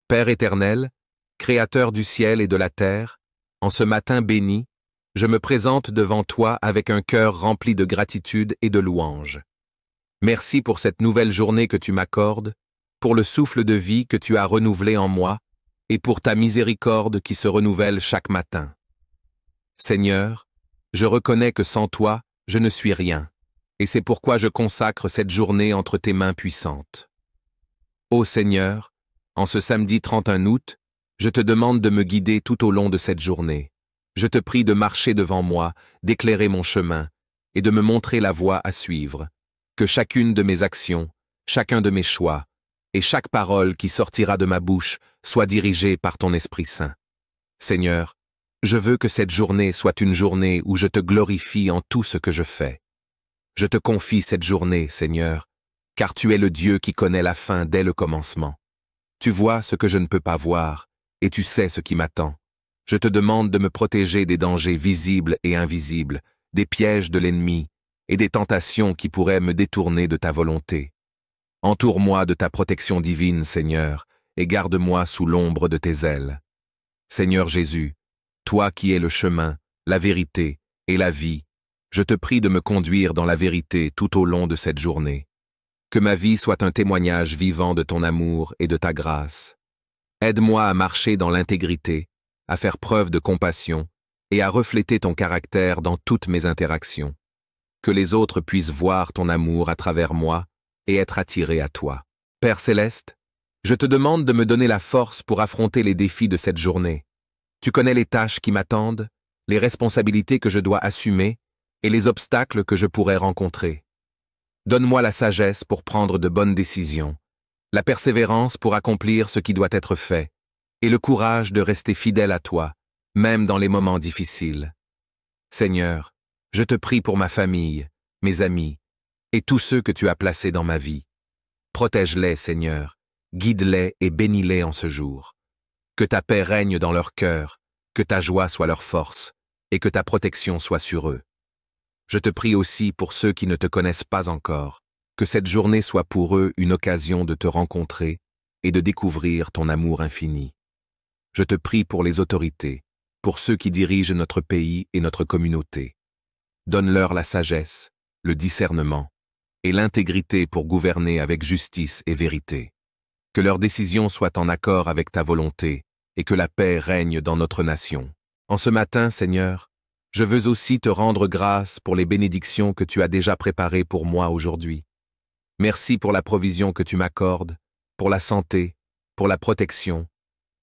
Père éternel, Créateur du ciel et de la terre, en ce matin béni, je me présente devant toi avec un cœur rempli de gratitude et de louange. Merci pour cette nouvelle journée que tu m'accordes, pour le souffle de vie que tu as renouvelé en moi, et pour ta miséricorde qui se renouvelle chaque matin. Seigneur, je reconnais que sans toi, je ne suis rien, et c'est pourquoi je consacre cette journée entre tes mains puissantes. Ô Seigneur, en ce samedi 31 août, je te demande de me guider tout au long de cette journée. Je te prie de marcher devant moi, d'éclairer mon chemin, et de me montrer la voie à suivre. Que chacune de mes actions, chacun de mes choix, et chaque parole qui sortira de ma bouche soit dirigée par ton Esprit Saint. Seigneur, je veux que cette journée soit une journée où je te glorifie en tout ce que je fais. Je te confie cette journée, Seigneur, car tu es le Dieu qui connaît la fin dès le commencement. Tu vois ce que je ne peux pas voir, et tu sais ce qui m'attend. Je te demande de me protéger des dangers visibles et invisibles, des pièges de l'ennemi et des tentations qui pourraient me détourner de ta volonté. Entoure-moi de ta protection divine, Seigneur, et garde-moi sous l'ombre de tes ailes. Seigneur Jésus, toi qui es le chemin, la vérité et la vie, je te prie de me conduire dans la vérité tout au long de cette journée. Que ma vie soit un témoignage vivant de ton amour et de ta grâce. Aide-moi à marcher dans l'intégrité, à faire preuve de compassion et à refléter ton caractère dans toutes mes interactions. Que les autres puissent voir ton amour à travers moi et être attirés à toi. Père céleste, je te demande de me donner la force pour affronter les défis de cette journée. Tu connais les tâches qui m'attendent, les responsabilités que je dois assumer et les obstacles que je pourrais rencontrer. Donne-moi la sagesse pour prendre de bonnes décisions, la persévérance pour accomplir ce qui doit être fait, et le courage de rester fidèle à toi, même dans les moments difficiles. Seigneur, je te prie pour ma famille, mes amis, et tous ceux que tu as placés dans ma vie. Protège-les, Seigneur, guide-les et bénis-les en ce jour. Que ta paix règne dans leur cœur, que ta joie soit leur force, et que ta protection soit sur eux. Je te prie aussi pour ceux qui ne te connaissent pas encore, que cette journée soit pour eux une occasion de te rencontrer et de découvrir ton amour infini. Je te prie pour les autorités, pour ceux qui dirigent notre pays et notre communauté. Donne-leur la sagesse, le discernement et l'intégrité pour gouverner avec justice et vérité. Que leurs décisions soient en accord avec ta volonté et que la paix règne dans notre nation. En ce matin, Seigneur, je veux aussi te rendre grâce pour les bénédictions que tu as déjà préparées pour moi aujourd'hui. Merci pour la provision que tu m'accordes, pour la santé, pour la protection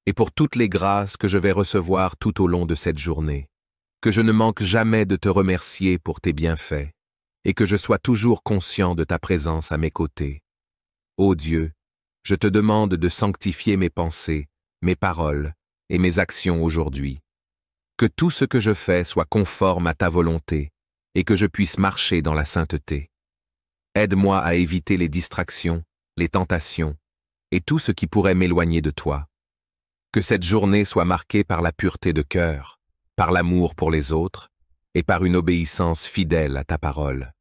et pour toutes les grâces que je vais recevoir tout au long de cette journée. Que je ne manque jamais de te remercier pour tes bienfaits et que je sois toujours conscient de ta présence à mes côtés. Ô Dieu, je te demande de sanctifier mes pensées, mes paroles et mes actions aujourd'hui. Que tout ce que je fais soit conforme à ta volonté et que je puisse marcher dans la sainteté. Aide-moi à éviter les distractions, les tentations et tout ce qui pourrait m'éloigner de toi. Que cette journée soit marquée par la pureté de cœur, par l'amour pour les autres et par une obéissance fidèle à ta parole.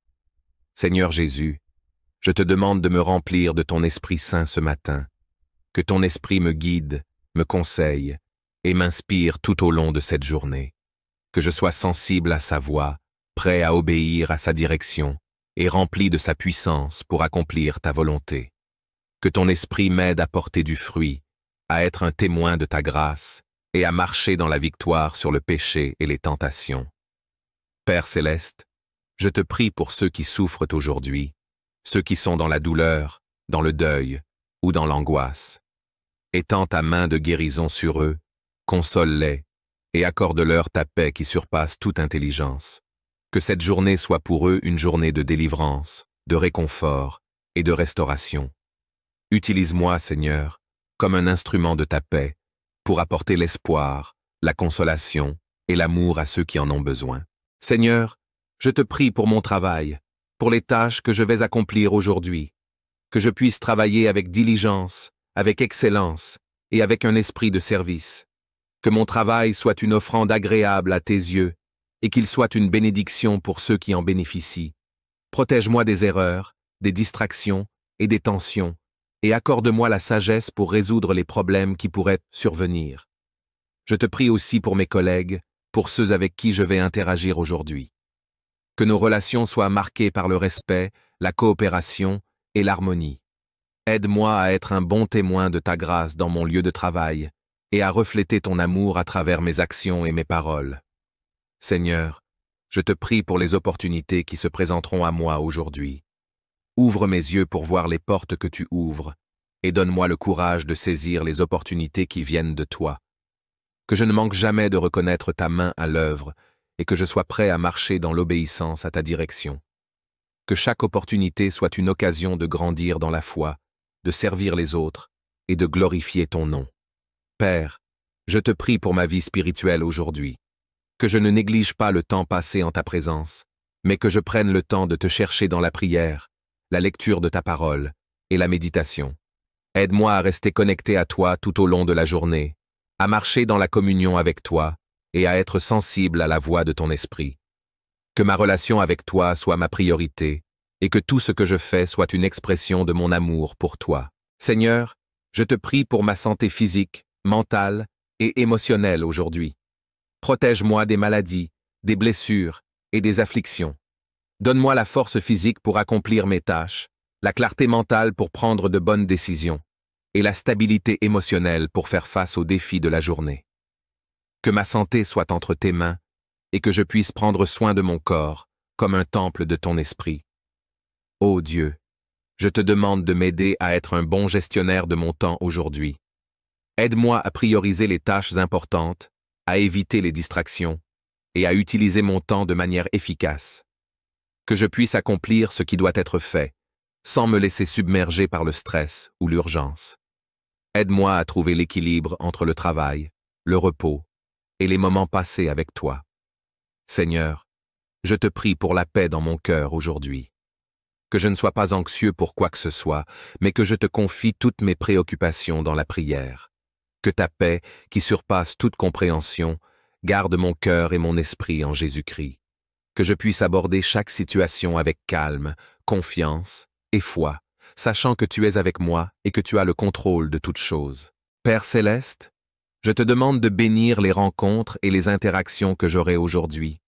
Seigneur Jésus, je te demande de me remplir de ton Esprit Saint ce matin. Que ton Esprit me guide, me conseille et m'inspire tout au long de cette journée. Que je sois sensible à sa voix, prêt à obéir à sa direction et rempli de sa puissance pour accomplir ta volonté. Que ton Esprit m'aide à porter du fruit, à être un témoin de ta grâce et à marcher dans la victoire sur le péché et les tentations. Père céleste, je te prie pour ceux qui souffrent aujourd'hui, ceux qui sont dans la douleur, dans le deuil ou dans l'angoisse. Étends ta main de guérison sur eux, console-les et accorde-leur ta paix qui surpasse toute intelligence. Que cette journée soit pour eux une journée de délivrance, de réconfort et de restauration. Utilise-moi, Seigneur, comme un instrument de ta paix, pour apporter l'espoir, la consolation et l'amour à ceux qui en ont besoin. Seigneur, je te prie pour mon travail, pour les tâches que je vais accomplir aujourd'hui, que je puisse travailler avec diligence, avec excellence et avec un esprit de service. Que mon travail soit une offrande agréable à tes yeux et qu'il soit une bénédiction pour ceux qui en bénéficient. Protège-moi des erreurs, des distractions et des tensions, et accorde-moi la sagesse pour résoudre les problèmes qui pourraient survenir. Je te prie aussi pour mes collègues, pour ceux avec qui je vais interagir aujourd'hui. Que nos relations soient marquées par le respect, la coopération et l'harmonie. Aide-moi à être un bon témoin de ta grâce dans mon lieu de travail et à refléter ton amour à travers mes actions et mes paroles. Seigneur, je te prie pour les opportunités qui se présenteront à moi aujourd'hui. Ouvre mes yeux pour voir les portes que tu ouvres et donne-moi le courage de saisir les opportunités qui viennent de toi. Que je ne manque jamais de reconnaître ta main à l'œuvre et que je sois prêt à marcher dans l'obéissance à ta direction. Que chaque opportunité soit une occasion de grandir dans la foi, de servir les autres et de glorifier ton nom. Père, je te prie pour ma vie spirituelle aujourd'hui. Que je ne néglige pas le temps passé en ta présence, mais que je prenne le temps de te chercher dans la prière, la lecture de ta parole et la méditation. Aide-moi à rester connecté à toi tout au long de la journée, à marcher dans la communion avec toi et à être sensible à la voix de ton esprit. Que ma relation avec toi soit ma priorité et que tout ce que je fais soit une expression de mon amour pour toi. Seigneur, je te prie pour ma santé physique, mentale et émotionnelle aujourd'hui. Protège-moi des maladies, des blessures et des afflictions. Donne-moi la force physique pour accomplir mes tâches, la clarté mentale pour prendre de bonnes décisions et la stabilité émotionnelle pour faire face aux défis de la journée. Que ma santé soit entre tes mains et que je puisse prendre soin de mon corps comme un temple de ton esprit. Ô Dieu, je te demande de m'aider à être un bon gestionnaire de mon temps aujourd'hui. Aide-moi à prioriser les tâches importantes, à éviter les distractions et à utiliser mon temps de manière efficace. Que je puisse accomplir ce qui doit être fait, sans me laisser submerger par le stress ou l'urgence. Aide-moi à trouver l'équilibre entre le travail, le repos et les moments passés avec toi. Seigneur, je te prie pour la paix dans mon cœur aujourd'hui. Que je ne sois pas anxieux pour quoi que ce soit, mais que je te confie toutes mes préoccupations dans la prière. Que ta paix, qui surpasse toute compréhension, garde mon cœur et mon esprit en Jésus-Christ. Que je puisse aborder chaque situation avec calme, confiance et foi, sachant que tu es avec moi et que tu as le contrôle de toutes choses. Père céleste, je te demande de bénir les rencontres et les interactions que j'aurai aujourd'hui.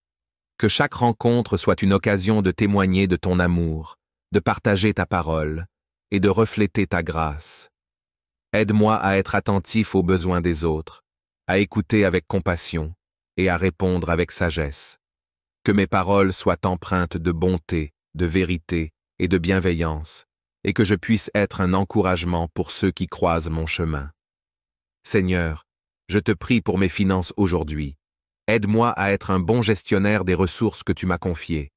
Que chaque rencontre soit une occasion de témoigner de ton amour, de partager ta parole et de refléter ta grâce. Aide-moi à être attentif aux besoins des autres, à écouter avec compassion et à répondre avec sagesse. Que mes paroles soient empreintes de bonté, de vérité et de bienveillance, et que je puisse être un encouragement pour ceux qui croisent mon chemin. Seigneur, je te prie pour mes finances aujourd'hui. Aide-moi à être un bon gestionnaire des ressources que tu m'as confiées.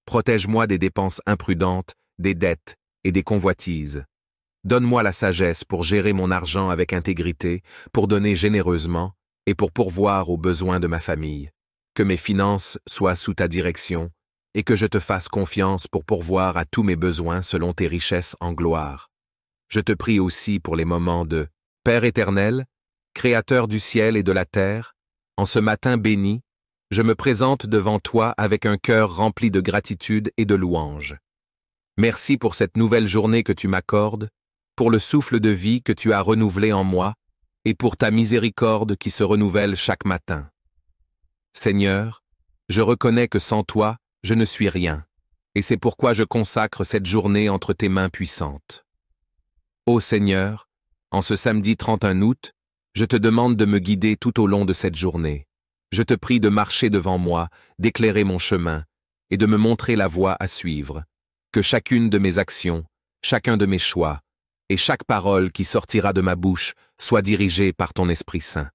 Protège-moi des dépenses imprudentes, des dettes et des convoitises. Donne-moi la sagesse pour gérer mon argent avec intégrité, pour donner généreusement et pour pourvoir aux besoins de ma famille. Que mes finances soient sous ta direction et que je te fasse confiance pour pourvoir à tous mes besoins selon tes richesses en gloire. Je te prie aussi pour les moments de Père éternel, Créateur du ciel et de la terre, en ce matin béni, je me présente devant toi avec un cœur rempli de gratitude et de louange. Merci pour cette nouvelle journée que tu m'accordes, pour le souffle de vie que tu as renouvelé en moi et pour ta miséricorde qui se renouvelle chaque matin. Seigneur, je reconnais que sans toi, je ne suis rien, et c'est pourquoi je consacre cette journée entre tes mains puissantes. Ô Seigneur, en ce samedi 31 août, je te demande de me guider tout au long de cette journée. Je te prie de marcher devant moi, d'éclairer mon chemin et de me montrer la voie à suivre. Que chacune de mes actions, chacun de mes choix et chaque parole qui sortira de ma bouche soit dirigée par ton Esprit Saint.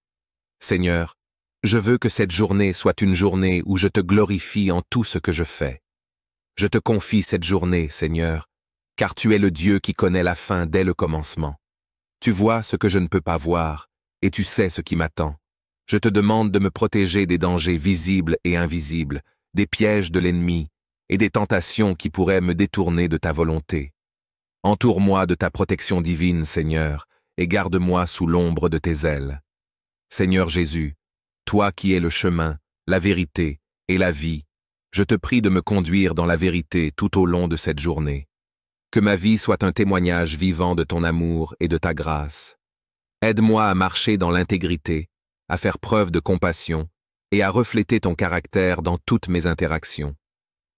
Seigneur, je veux que cette journée soit une journée où je te glorifie en tout ce que je fais. Je te confie cette journée, Seigneur, car tu es le Dieu qui connaît la fin dès le commencement. Tu vois ce que je ne peux pas voir, et tu sais ce qui m'attend. Je te demande de me protéger des dangers visibles et invisibles, des pièges de l'ennemi et des tentations qui pourraient me détourner de ta volonté. Entoure-moi de ta protection divine, Seigneur, et garde-moi sous l'ombre de tes ailes. Seigneur Jésus, toi qui es le chemin, la vérité et la vie, je te prie de me conduire dans la vérité tout au long de cette journée. Que ma vie soit un témoignage vivant de ton amour et de ta grâce. Aide-moi à marcher dans l'intégrité, à faire preuve de compassion et à refléter ton caractère dans toutes mes interactions.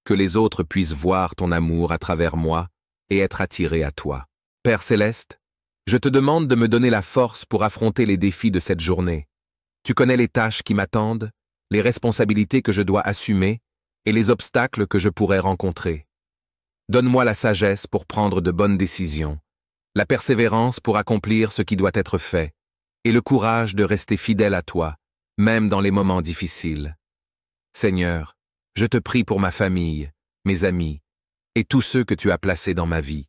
Que les autres puissent voir ton amour à travers moi et être attirés à toi. Père Céleste, je te demande de me donner la force pour affronter les défis de cette journée. Tu connais les tâches qui m'attendent, les responsabilités que je dois assumer et les obstacles que je pourrais rencontrer. Donne-moi la sagesse pour prendre de bonnes décisions, la persévérance pour accomplir ce qui doit être fait, et le courage de rester fidèle à toi, même dans les moments difficiles. Seigneur, je te prie pour ma famille, mes amis, et tous ceux que tu as placés dans ma vie.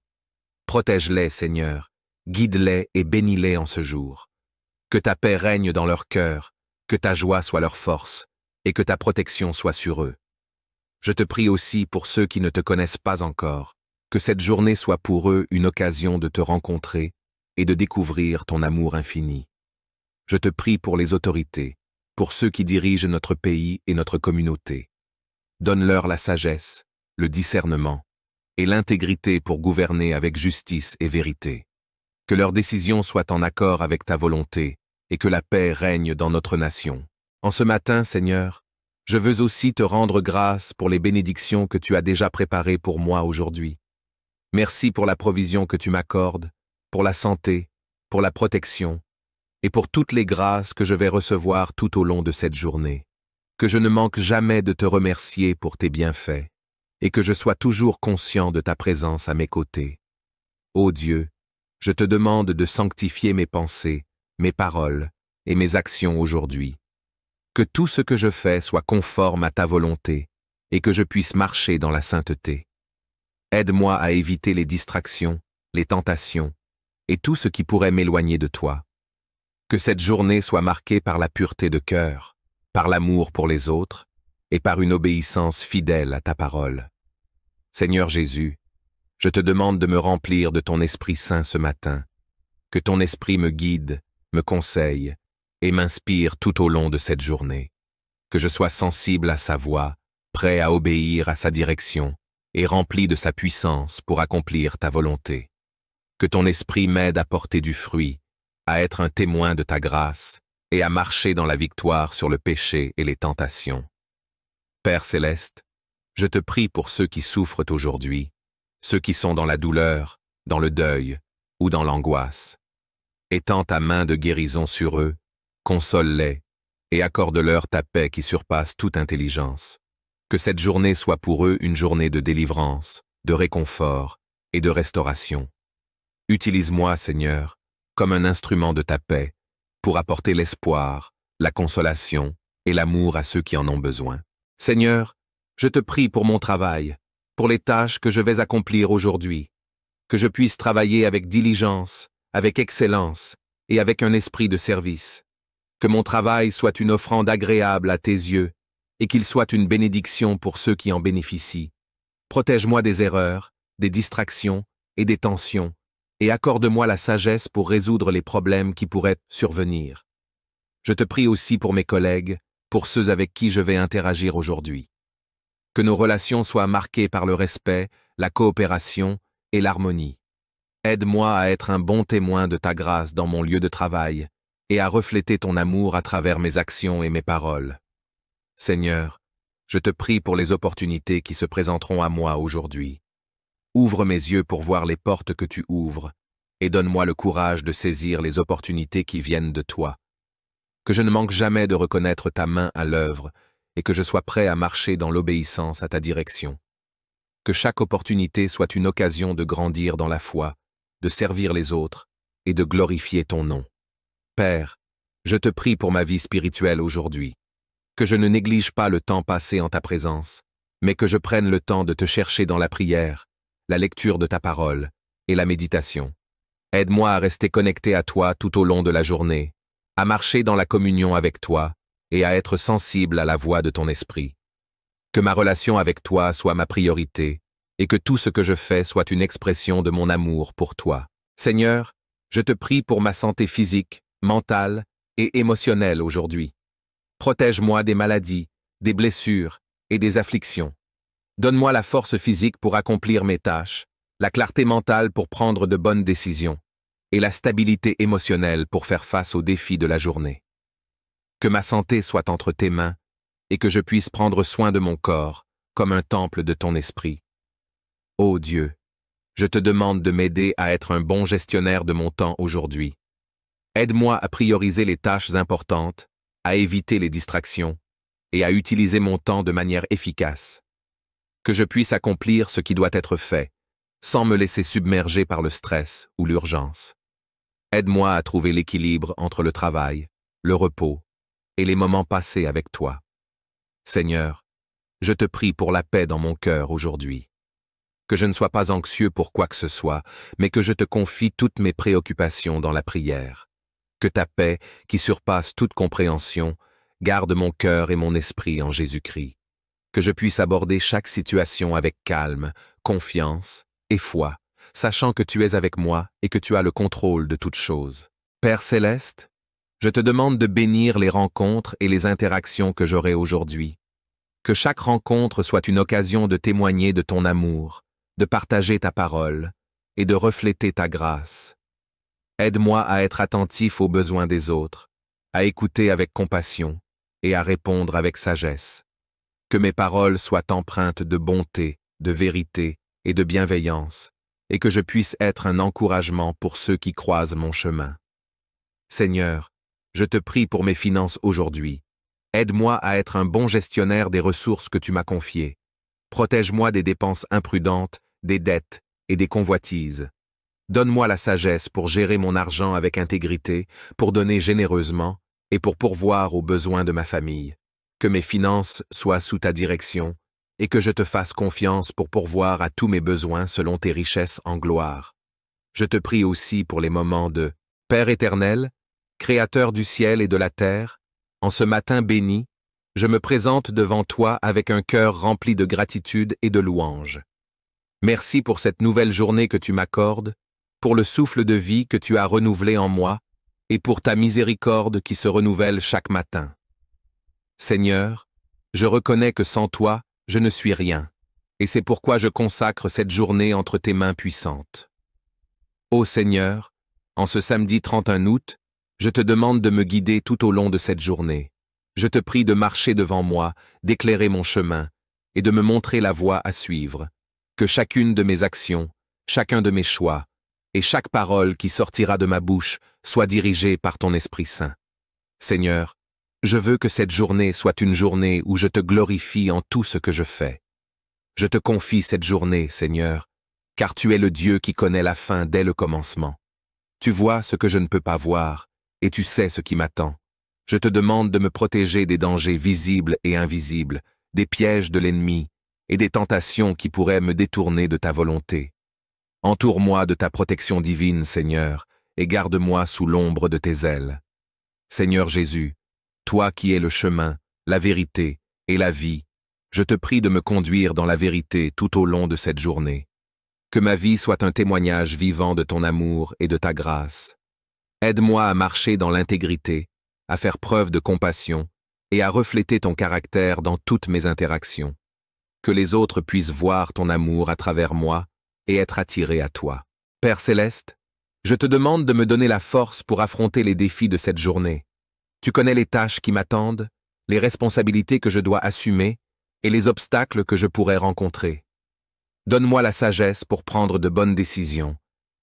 Protège-les, Seigneur, guide-les et bénis-les en ce jour. Que ta paix règne dans leur cœur, que ta joie soit leur force, et que ta protection soit sur eux. Je te prie aussi pour ceux qui ne te connaissent pas encore, que cette journée soit pour eux une occasion de te rencontrer et de découvrir ton amour infini. Je te prie pour les autorités, pour ceux qui dirigent notre pays et notre communauté. Donne-leur la sagesse, le discernement et l'intégrité pour gouverner avec justice et vérité. Que leurs décisions soient en accord avec ta volonté et que la paix règne dans notre nation. En ce matin, Seigneur, je veux aussi te rendre grâce pour les bénédictions que tu as déjà préparées pour moi aujourd'hui. Merci pour la provision que tu m'accordes, pour la santé, pour la protection, et pour toutes les grâces que je vais recevoir tout au long de cette journée. Que je ne manque jamais de te remercier pour tes bienfaits, et que je sois toujours conscient de ta présence à mes côtés. Ô Dieu, je te demande de sanctifier mes pensées, mes paroles et mes actions aujourd'hui. Que tout ce que je fais soit conforme à ta volonté et que je puisse marcher dans la sainteté. Aide-moi à éviter les distractions, les tentations et tout ce qui pourrait m'éloigner de toi. Que cette journée soit marquée par la pureté de cœur, par l'amour pour les autres et par une obéissance fidèle à ta parole. Seigneur Jésus, je te demande de me remplir de ton Esprit Saint ce matin. Que ton Esprit me guide, me conseille et m'inspire tout au long de cette journée. Que je sois sensible à sa voix, prêt à obéir à sa direction et rempli de sa puissance pour accomplir ta volonté. Que ton Esprit m'aide à porter du fruit, à être un témoin de ta grâce et à marcher dans la victoire sur le péché et les tentations. Père Céleste, je te prie pour ceux qui souffrent aujourd'hui, ceux qui sont dans la douleur, dans le deuil ou dans l'angoisse. Étends ta main de guérison sur eux, console-les et accorde-leur ta paix qui surpasse toute intelligence. Que cette journée soit pour eux une journée de délivrance, de réconfort et de restauration. Utilise-moi, Seigneur, comme un instrument de ta paix, pour apporter l'espoir, la consolation et l'amour à ceux qui en ont besoin. Seigneur, je te prie pour mon travail, pour les tâches que je vais accomplir aujourd'hui, que je puisse travailler avec diligence, avec excellence et avec un esprit de service. Que mon travail soit une offrande agréable à tes yeux et qu'il soit une bénédiction pour ceux qui en bénéficient. Protège-moi des erreurs, des distractions et des tensions et accorde-moi la sagesse pour résoudre les problèmes qui pourraient survenir. Je te prie aussi pour mes collègues, pour ceux avec qui je vais interagir aujourd'hui. Que nos relations soient marquées par le respect, la coopération et l'harmonie. Aide-moi à être un bon témoin de ta grâce dans mon lieu de travail et à refléter ton amour à travers mes actions et mes paroles. Seigneur, je te prie pour les opportunités qui se présenteront à moi aujourd'hui. Ouvre mes yeux pour voir les portes que tu ouvres et donne-moi le courage de saisir les opportunités qui viennent de toi. Que je ne manque jamais de reconnaître ta main à l'œuvre et que je sois prêt à marcher dans l'obéissance à ta direction. Que chaque opportunité soit une occasion de grandir dans la foi, de servir les autres et de glorifier ton nom. Père, je te prie pour ma vie spirituelle aujourd'hui. Que je ne néglige pas le temps passé en ta présence, mais que je prenne le temps de te chercher dans la prière, la lecture de ta parole et la méditation. Aide-moi à rester connecté à toi tout au long de la journée, à marcher dans la communion avec toi et à être sensible à la voix de ton esprit. Que ma relation avec toi soit ma priorité et que tout ce que je fais soit une expression de mon amour pour toi. Seigneur, je te prie pour ma santé physique, mentale et émotionnelle aujourd'hui. Protège-moi des maladies, des blessures et des afflictions. Donne-moi la force physique pour accomplir mes tâches, la clarté mentale pour prendre de bonnes décisions, et la stabilité émotionnelle pour faire face aux défis de la journée. Que ma santé soit entre tes mains, et que je puisse prendre soin de mon corps, comme un temple de ton esprit. Ô Dieu, je te demande de m'aider à être un bon gestionnaire de mon temps aujourd'hui. Aide-moi à prioriser les tâches importantes, à éviter les distractions, et à utiliser mon temps de manière efficace. Que je puisse accomplir ce qui doit être fait, sans me laisser submerger par le stress ou l'urgence. Aide-moi à trouver l'équilibre entre le travail, le repos et les moments passés avec toi. Seigneur, je te prie pour la paix dans mon cœur aujourd'hui. Que je ne sois pas anxieux pour quoi que ce soit, mais que je te confie toutes mes préoccupations dans la prière. Que ta paix, qui surpasse toute compréhension, garde mon cœur et mon esprit en Jésus-Christ. Que je puisse aborder chaque situation avec calme, confiance et foi, sachant que tu es avec moi et que tu as le contrôle de toutes choses. Père céleste, je te demande de bénir les rencontres et les interactions que j'aurai aujourd'hui. Que chaque rencontre soit une occasion de témoigner de ton amour, de partager ta parole et de refléter ta grâce. Aide-moi à être attentif aux besoins des autres, à écouter avec compassion et à répondre avec sagesse. Que mes paroles soient empreintes de bonté, de vérité et de bienveillance, et que je puisse être un encouragement pour ceux qui croisent mon chemin. Seigneur, je te prie pour mes finances aujourd'hui. Aide-moi à être un bon gestionnaire des ressources que tu m'as confiées. Protège-moi des dépenses imprudentes, des dettes et des convoitises. Donne-moi la sagesse pour gérer mon argent avec intégrité, pour donner généreusement et pour pourvoir aux besoins de ma famille. Que mes finances soient sous ta direction et que je te fasse confiance pour pourvoir à tous mes besoins selon tes richesses en gloire. Je te prie aussi pour les moments de Père éternel, Créateur du ciel et de la terre, en ce matin béni, je me présente devant toi avec un cœur rempli de gratitude et de louange. Merci pour cette nouvelle journée que tu m'accordes, pour le souffle de vie que tu as renouvelé en moi, et pour ta miséricorde qui se renouvelle chaque matin. Seigneur, je reconnais que sans toi, je ne suis rien, et c'est pourquoi je consacre cette journée entre tes mains puissantes. Ô Seigneur, en ce samedi 31 août, je te demande de me guider tout au long de cette journée. Je te prie de marcher devant moi, d'éclairer mon chemin, et de me montrer la voie à suivre. Que chacune de mes actions, chacun de mes choix, et chaque parole qui sortira de ma bouche soit dirigée par ton Esprit Saint. Seigneur, je veux que cette journée soit une journée où je te glorifie en tout ce que je fais. Je te confie cette journée, Seigneur, car tu es le Dieu qui connaît la fin dès le commencement. Tu vois ce que je ne peux pas voir, et tu sais ce qui m'attend. Je te demande de me protéger des dangers visibles et invisibles, des pièges de l'ennemi, et des tentations qui pourraient me détourner de ta volonté. Entoure-moi de ta protection divine, Seigneur, et garde-moi sous l'ombre de tes ailes. Seigneur Jésus, toi qui es le chemin, la vérité et la vie, je te prie de me conduire dans la vérité tout au long de cette journée. Que ma vie soit un témoignage vivant de ton amour et de ta grâce. Aide-moi à marcher dans l'intégrité, à faire preuve de compassion et à refléter ton caractère dans toutes mes interactions. Que les autres puissent voir ton amour à travers moi et être attirés à toi. Père céleste, je te demande de me donner la force pour affronter les défis de cette journée. Tu connais les tâches qui m'attendent, les responsabilités que je dois assumer et les obstacles que je pourrais rencontrer. Donne-moi la sagesse pour prendre de bonnes décisions,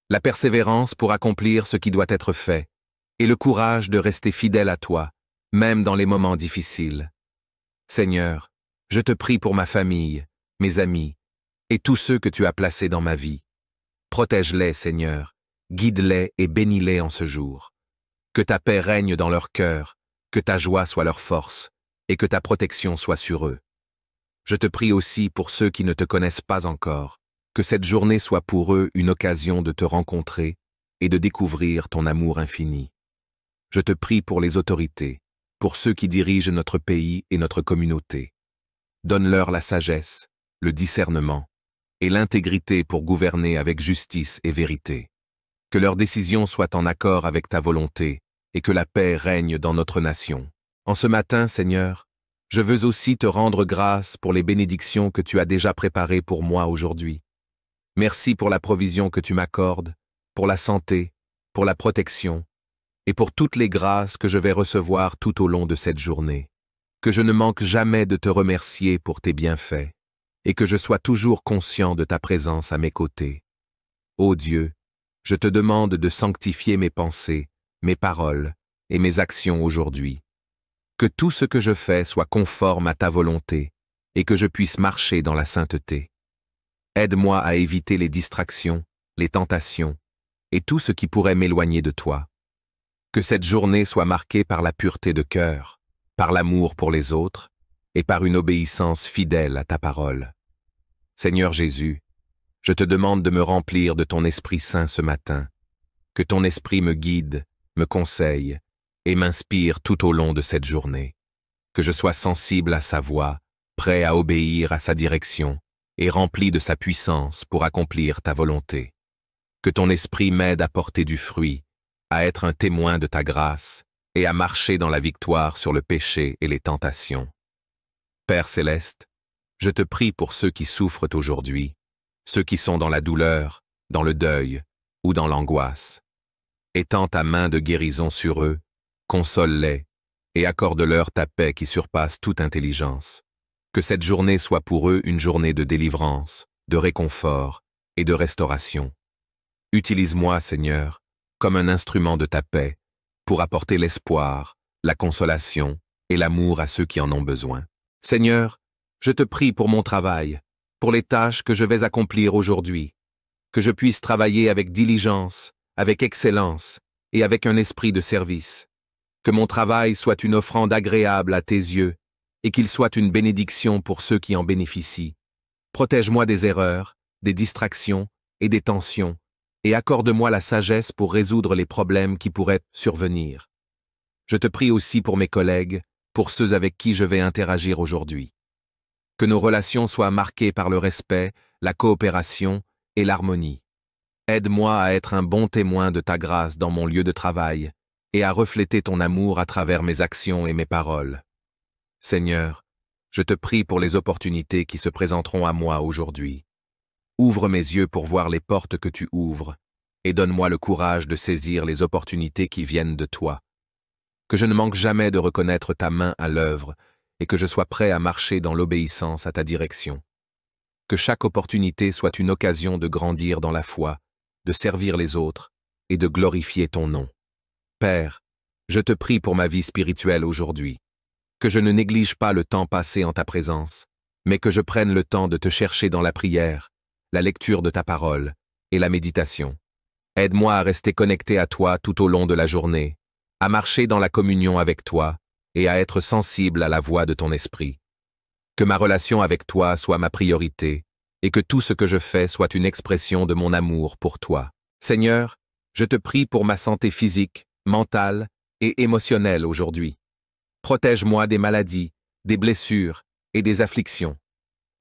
la persévérance pour accomplir ce qui doit être fait, et le courage de rester fidèle à toi, même dans les moments difficiles. Seigneur, je te prie pour ma famille, mes amis, et tous ceux que tu as placés dans ma vie. Protège-les, Seigneur, guide-les et bénis-les en ce jour. Que ta paix règne dans leur cœur, que ta joie soit leur force, et que ta protection soit sur eux. Je te prie aussi pour ceux qui ne te connaissent pas encore, que cette journée soit pour eux une occasion de te rencontrer et de découvrir ton amour infini. Je te prie pour les autorités, pour ceux qui dirigent notre pays et notre communauté. Donne-leur la sagesse, le discernement et l'intégrité pour gouverner avec justice et vérité. Que leurs décisions soient en accord avec ta volonté et que la paix règne dans notre nation. En ce matin, Seigneur, je veux aussi te rendre grâce pour les bénédictions que tu as déjà préparées pour moi aujourd'hui. Merci pour la provision que tu m'accordes, pour la santé, pour la protection, et pour toutes les grâces que je vais recevoir tout au long de cette journée. Que je ne manque jamais de te remercier pour tes bienfaits, et que je sois toujours conscient de ta présence à mes côtés. Ô Dieu, je te demande de sanctifier mes pensées, mes paroles et mes actions aujourd'hui. Que tout ce que je fais soit conforme à ta volonté, et que je puisse marcher dans la sainteté. Aide-moi à éviter les distractions, les tentations, et tout ce qui pourrait m'éloigner de toi. Que cette journée soit marquée par la pureté de cœur, par l'amour pour les autres, et par une obéissance fidèle à ta parole. Seigneur Jésus, je te demande de me remplir de ton Esprit Saint ce matin, que ton Esprit me guide, me conseille, et m'inspire tout au long de cette journée. Que je sois sensible à sa voix, prêt à obéir à sa direction, et rempli de sa puissance pour accomplir ta volonté. Que ton esprit m'aide à porter du fruit, à être un témoin de ta grâce, et à marcher dans la victoire sur le péché et les tentations. Père céleste, je te prie pour ceux qui souffrent aujourd'hui, ceux qui sont dans la douleur, dans le deuil ou dans l'angoisse. Étends ta main de guérison sur eux, console-les, et accorde-leur ta paix qui surpasse toute intelligence. Que cette journée soit pour eux une journée de délivrance, de réconfort et de restauration. Utilise-moi, Seigneur, comme un instrument de ta paix, pour apporter l'espoir, la consolation et l'amour à ceux qui en ont besoin. Seigneur, je te prie pour mon travail, pour les tâches que je vais accomplir aujourd'hui, que je puisse travailler avec diligence, avec excellence et avec un esprit de service. Que mon travail soit une offrande agréable à tes yeux, et qu'il soit une bénédiction pour ceux qui en bénéficient. Protège-moi des erreurs, des distractions et des tensions, et accorde-moi la sagesse pour résoudre les problèmes qui pourraient survenir. Je te prie aussi pour mes collègues, pour ceux avec qui je vais interagir aujourd'hui. Que nos relations soient marquées par le respect, la coopération et l'harmonie. Aide-moi à être un bon témoin de ta grâce dans mon lieu de travail, et à refléter ton amour à travers mes actions et mes paroles. Seigneur, je te prie pour les opportunités qui se présenteront à moi aujourd'hui. Ouvre mes yeux pour voir les portes que tu ouvres, et donne-moi le courage de saisir les opportunités qui viennent de toi. Que je ne manque jamais de reconnaître ta main à l'œuvre, et que je sois prêt à marcher dans l'obéissance à ta direction. Que chaque opportunité soit une occasion de grandir dans la foi, de servir les autres, et de glorifier ton nom. Père, je te prie pour ma vie spirituelle aujourd'hui. Que je ne néglige pas le temps passé en ta présence, mais que je prenne le temps de te chercher dans la prière, la lecture de ta parole et la méditation. Aide-moi à rester connecté à toi tout au long de la journée, à marcher dans la communion avec toi et à être sensible à la voix de ton esprit. Que ma relation avec toi soit ma priorité et que tout ce que je fais soit une expression de mon amour pour toi. Seigneur, je te prie pour ma santé physique, mentale et émotionnelle aujourd'hui. Protège-moi des maladies, des blessures et des afflictions.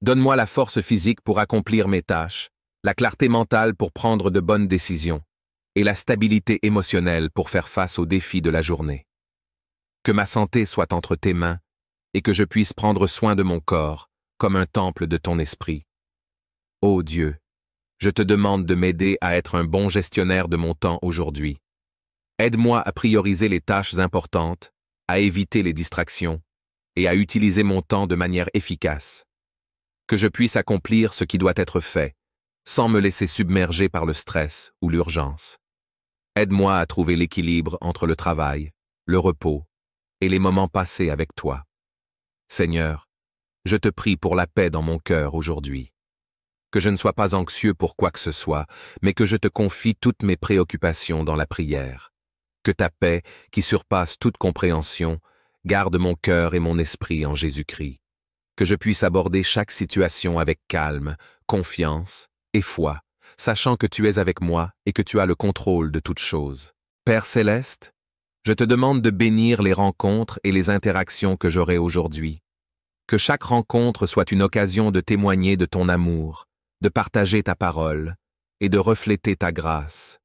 Donne-moi la force physique pour accomplir mes tâches, la clarté mentale pour prendre de bonnes décisions, et la stabilité émotionnelle pour faire face aux défis de la journée. Que ma santé soit entre tes mains, et que je puisse prendre soin de mon corps, comme un temple de ton esprit. Ô Dieu, je te demande de m'aider à être un bon gestionnaire de mon temps aujourd'hui. Aide-moi à prioriser les tâches importantes, à éviter les distractions et à utiliser mon temps de manière efficace. Que je puisse accomplir ce qui doit être fait, sans me laisser submerger par le stress ou l'urgence. Aide-moi à trouver l'équilibre entre le travail, le repos et les moments passés avec toi. Seigneur, je te prie pour la paix dans mon cœur aujourd'hui. Que je ne sois pas anxieux pour quoi que ce soit, mais que je te confie toutes mes préoccupations dans la prière. Que ta paix, qui surpasse toute compréhension, garde mon cœur et mon esprit en Jésus-Christ. Que je puisse aborder chaque situation avec calme, confiance et foi, sachant que tu es avec moi et que tu as le contrôle de toutes choses. Père céleste, je te demande de bénir les rencontres et les interactions que j'aurai aujourd'hui. Que chaque rencontre soit une occasion de témoigner de ton amour, de partager ta parole et de refléter ta grâce.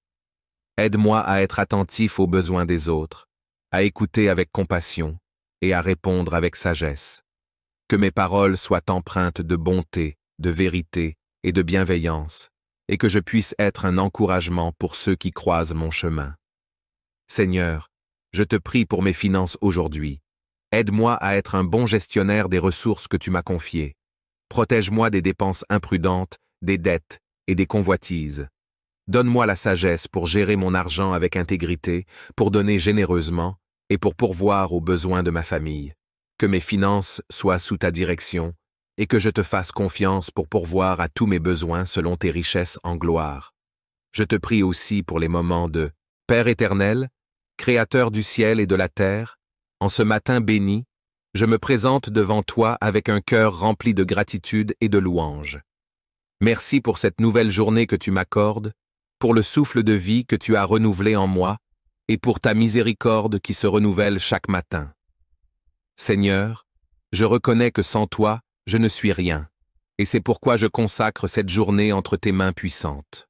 Aide-moi à être attentif aux besoins des autres, à écouter avec compassion et à répondre avec sagesse. Que mes paroles soient empreintes de bonté, de vérité et de bienveillance, et que je puisse être un encouragement pour ceux qui croisent mon chemin. Seigneur, je te prie pour mes finances aujourd'hui. Aide-moi à être un bon gestionnaire des ressources que tu m'as confiées. Protège-moi des dépenses imprudentes, des dettes et des convoitises. Donne-moi la sagesse pour gérer mon argent avec intégrité, pour donner généreusement et pour pourvoir aux besoins de ma famille. Que mes finances soient sous ta direction et que je te fasse confiance pour pourvoir à tous mes besoins selon tes richesses en gloire. Je te prie aussi pour les moments de Père éternel, Créateur du ciel et de la terre, en ce matin béni, je me présente devant toi avec un cœur rempli de gratitude et de louange. Merci pour cette nouvelle journée que tu m'accordes, pour le souffle de vie que tu as renouvelé en moi, et pour ta miséricorde qui se renouvelle chaque matin. Seigneur, je reconnais que sans toi, je ne suis rien, et c'est pourquoi je consacre cette journée entre tes mains puissantes.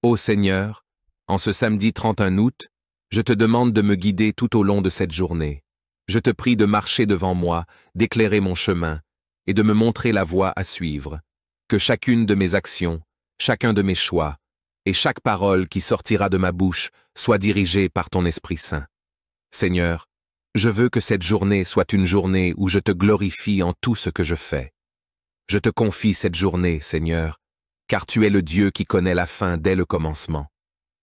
Ô Seigneur, en ce samedi 31 août, je te demande de me guider tout au long de cette journée. Je te prie de marcher devant moi, d'éclairer mon chemin, et de me montrer la voie à suivre. Que chacune de mes actions, chacun de mes choix, et chaque parole qui sortira de ma bouche soit dirigée par ton Esprit Saint. Seigneur, je veux que cette journée soit une journée où je te glorifie en tout ce que je fais. Je te confie cette journée, Seigneur, car tu es le Dieu qui connaît la fin dès le commencement.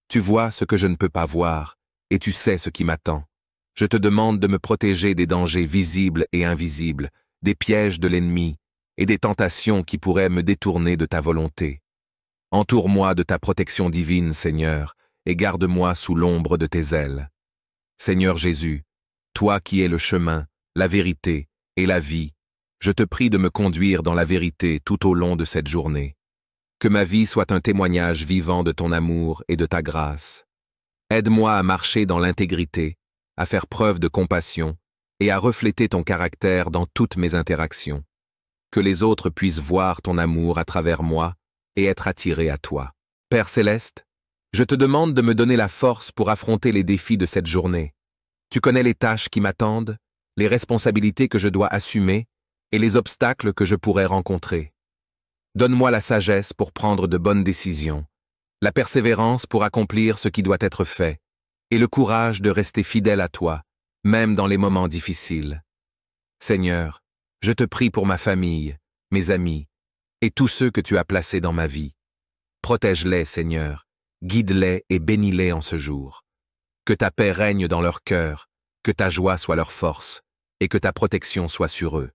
Tu vois ce que je ne peux pas voir, et tu sais ce qui m'attend. Je te demande de me protéger des dangers visibles et invisibles, des pièges de l'ennemi et des tentations qui pourraient me détourner de ta volonté. Entoure-moi de ta protection divine, Seigneur, et garde-moi sous l'ombre de tes ailes. Seigneur Jésus, toi qui es le chemin, la vérité et la vie, je te prie de me conduire dans la vérité tout au long de cette journée. Que ma vie soit un témoignage vivant de ton amour et de ta grâce. Aide-moi à marcher dans l'intégrité, à faire preuve de compassion et à refléter ton caractère dans toutes mes interactions. Que les autres puissent voir ton amour à travers moi et être attirés à toi. Père céleste, je te demande de me donner la force pour affronter les défis de cette journée. Tu connais les tâches qui m'attendent, les responsabilités que je dois assumer et les obstacles que je pourrais rencontrer. Donne-moi la sagesse pour prendre de bonnes décisions, la persévérance pour accomplir ce qui doit être fait, et le courage de rester fidèle à toi, même dans les moments difficiles. Seigneur, je te prie pour ma famille, mes amis, et tous ceux que tu as placés dans ma vie. Protège-les, Seigneur, guide-les et bénis-les en ce jour. Que ta paix règne dans leur cœur, que ta joie soit leur force, et que ta protection soit sur eux.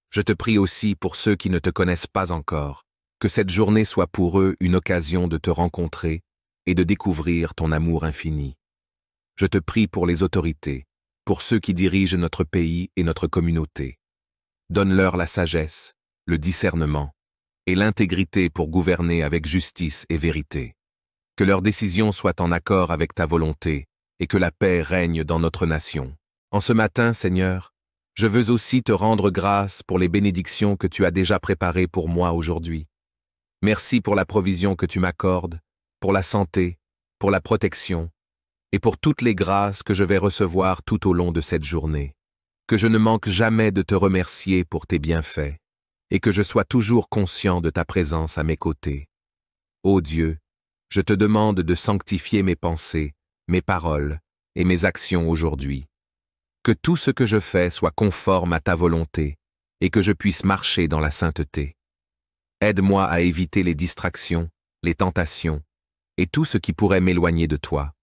Je te prie aussi pour ceux qui ne te connaissent pas encore, que cette journée soit pour eux une occasion de te rencontrer et de découvrir ton amour infini. Je te prie pour les autorités, pour ceux qui dirigent notre pays et notre communauté. Donne-leur la sagesse, le discernement et l'intégrité pour gouverner avec justice et vérité. Que leurs décisions soient en accord avec ta volonté et que la paix règne dans notre nation. En ce matin, Seigneur, je veux aussi te rendre grâce pour les bénédictions que tu as déjà préparées pour moi aujourd'hui. Merci pour la provision que tu m'accordes, pour la santé, pour la protection et pour toutes les grâces que je vais recevoir tout au long de cette journée. Que je ne manque jamais de te remercier pour tes bienfaits et que je sois toujours conscient de ta présence à mes côtés. Ô Dieu, je te demande de sanctifier mes pensées, mes paroles et mes actions aujourd'hui. Que tout ce que je fais soit conforme à ta volonté et que je puisse marcher dans la sainteté. Aide-moi à éviter les distractions, les tentations et tout ce qui pourrait m'éloigner de toi.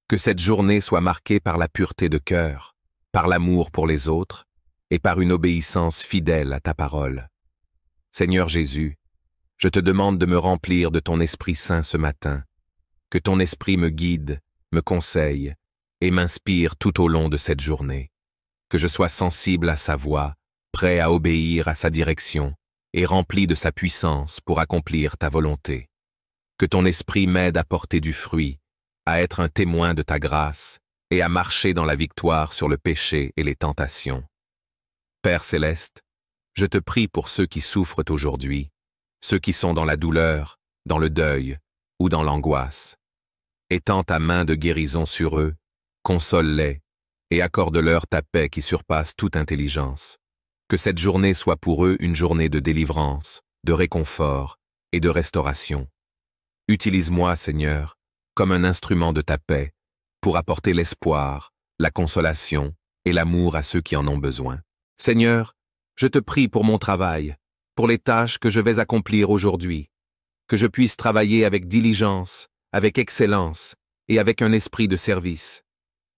Que cette journée soit marquée par la pureté de cœur, par l'amour pour les autres et par une obéissance fidèle à ta parole. Seigneur Jésus, je te demande de me remplir de ton Esprit Saint ce matin. Que ton Esprit me guide, me conseille et m'inspire tout au long de cette journée. Que je sois sensible à sa voix, prêt à obéir à sa direction et rempli de sa puissance pour accomplir ta volonté. Que ton Esprit m'aide à porter du fruit, à être un témoin de ta grâce et à marcher dans la victoire sur le péché et les tentations. Père céleste, je te prie pour ceux qui souffrent aujourd'hui, ceux qui sont dans la douleur, dans le deuil ou dans l'angoisse. Étends ta main de guérison sur eux, console-les et accorde-leur ta paix qui surpasse toute intelligence. Que cette journée soit pour eux une journée de délivrance, de réconfort et de restauration. Utilise-moi, Seigneur, comme un instrument de ta paix, pour apporter l'espoir, la consolation et l'amour à ceux qui en ont besoin. Seigneur, je te prie pour mon travail, pour les tâches que je vais accomplir aujourd'hui, que je puisse travailler avec diligence, avec excellence et avec un esprit de service.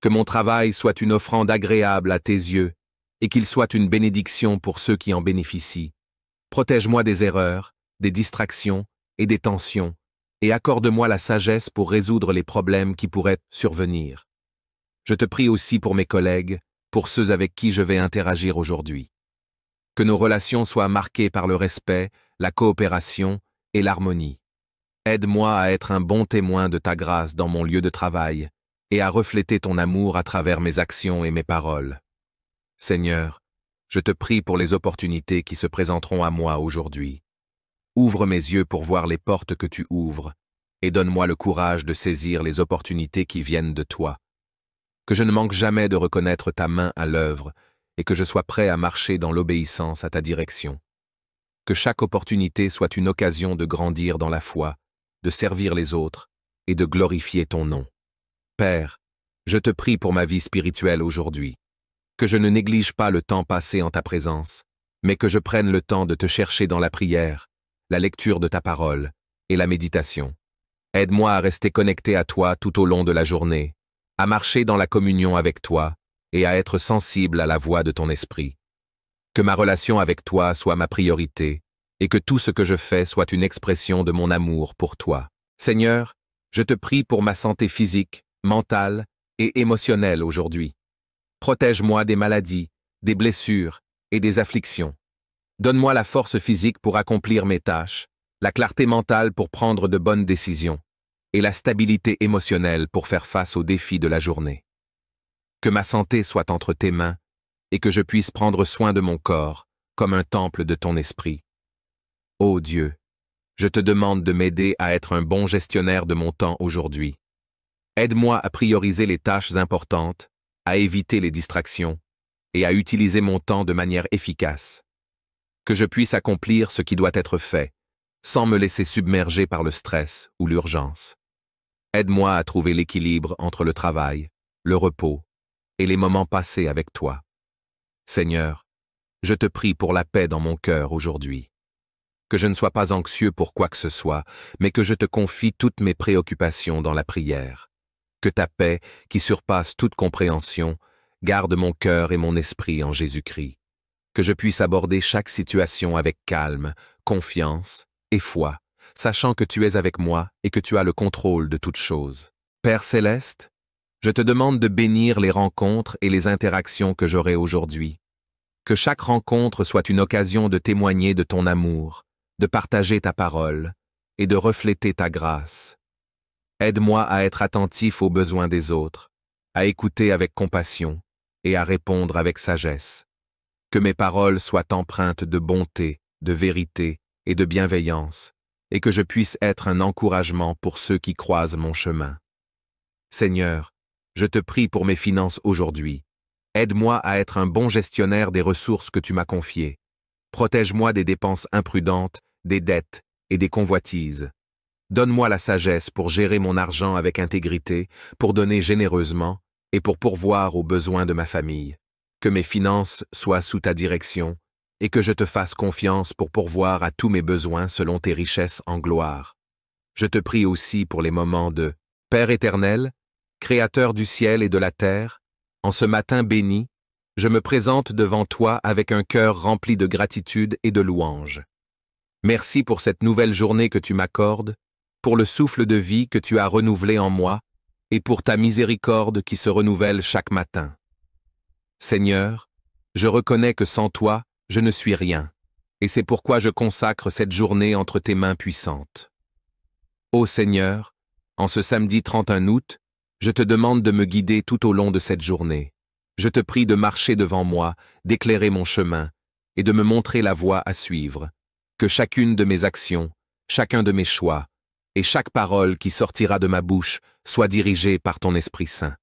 Que mon travail soit une offrande agréable à tes yeux et qu'il soit une bénédiction pour ceux qui en bénéficient. Protège-moi des erreurs, des distractions et des tensions, et accorde-moi la sagesse pour résoudre les problèmes qui pourraient survenir. Je te prie aussi pour mes collègues, pour ceux avec qui je vais interagir aujourd'hui. Que nos relations soient marquées par le respect, la coopération et l'harmonie. Aide-moi à être un bon témoin de ta grâce dans mon lieu de travail et à refléter ton amour à travers mes actions et mes paroles. Seigneur, je te prie pour les opportunités qui se présenteront à moi aujourd'hui. Ouvre mes yeux pour voir les portes que tu ouvres et donne-moi le courage de saisir les opportunités qui viennent de toi. Que je ne manque jamais de reconnaître ta main à l'œuvre et que je sois prêt à marcher dans l'obéissance à ta direction. Que chaque opportunité soit une occasion de grandir dans la foi, de servir les autres et de glorifier ton nom. Père, je te prie pour ma vie spirituelle aujourd'hui, que je ne néglige pas le temps passé en ta présence, mais que je prenne le temps de te chercher dans la prière, la lecture de ta parole et la méditation. Aide-moi à rester connecté à toi tout au long de la journée, à marcher dans la communion avec toi et à être sensible à la voix de ton esprit. Que ma relation avec toi soit ma priorité et que tout ce que je fais soit une expression de mon amour pour toi. Seigneur, je te prie pour ma santé physique, mentale et émotionnelle aujourd'hui. Protège-moi des maladies, des blessures et des afflictions. Donne-moi la force physique pour accomplir mes tâches, la clarté mentale pour prendre de bonnes décisions et la stabilité émotionnelle pour faire face aux défis de la journée. Que ma santé soit entre tes mains et que je puisse prendre soin de mon corps comme un temple de ton esprit. Ô Dieu, je te demande de m'aider à être un bon gestionnaire de mon temps aujourd'hui. Aide-moi à prioriser les tâches importantes, à éviter les distractions et à utiliser mon temps de manière efficace. Que je puisse accomplir ce qui doit être fait, sans me laisser submerger par le stress ou l'urgence. Aide-moi à trouver l'équilibre entre le travail, le repos et les moments passés avec toi. Seigneur, je te prie pour la paix dans mon cœur aujourd'hui. Que je ne sois pas anxieux pour quoi que ce soit, mais que je te confie toutes mes préoccupations dans la prière. Que ta paix, qui surpasse toute compréhension, garde mon cœur et mon esprit en Jésus-Christ. Que je puisse aborder chaque situation avec calme, confiance et foi, sachant que tu es avec moi et que tu as le contrôle de toutes choses. Père céleste, je te demande de bénir les rencontres et les interactions que j'aurai aujourd'hui. Que chaque rencontre soit une occasion de témoigner de ton amour, de partager ta parole et de refléter ta grâce. Aide-moi à être attentif aux besoins des autres, à écouter avec compassion et à répondre avec sagesse. Que mes paroles soient empreintes de bonté, de vérité et de bienveillance, et que je puisse être un encouragement pour ceux qui croisent mon chemin. Seigneur, je te prie pour mes finances aujourd'hui. Aide-moi à être un bon gestionnaire des ressources que tu m'as confiées. Protège-moi des dépenses imprudentes, des dettes et des convoitises. Donne-moi la sagesse pour gérer mon argent avec intégrité, pour donner généreusement et pour pourvoir aux besoins de ma famille. Que mes finances soient sous ta direction et que je te fasse confiance pour pourvoir à tous mes besoins selon tes richesses en gloire. Je te prie aussi pour les moments de Père éternel, Créateur du ciel et de la terre, en ce matin béni, je me présente devant toi avec un cœur rempli de gratitude et de louange. Merci pour cette nouvelle journée que tu m'accordes, pour le souffle de vie que tu as renouvelé en moi et pour ta miséricorde qui se renouvelle chaque matin. Seigneur, je reconnais que sans toi, je ne suis rien, et c'est pourquoi je consacre cette journée entre tes mains puissantes. Ô Seigneur, en ce samedi 31 août, je te demande de me guider tout au long de cette journée. Je te prie de marcher devant moi, d'éclairer mon chemin et de me montrer la voie à suivre. Que chacune de mes actions, chacun de mes choix et chaque parole qui sortira de ma bouche soit dirigée par ton Esprit Saint.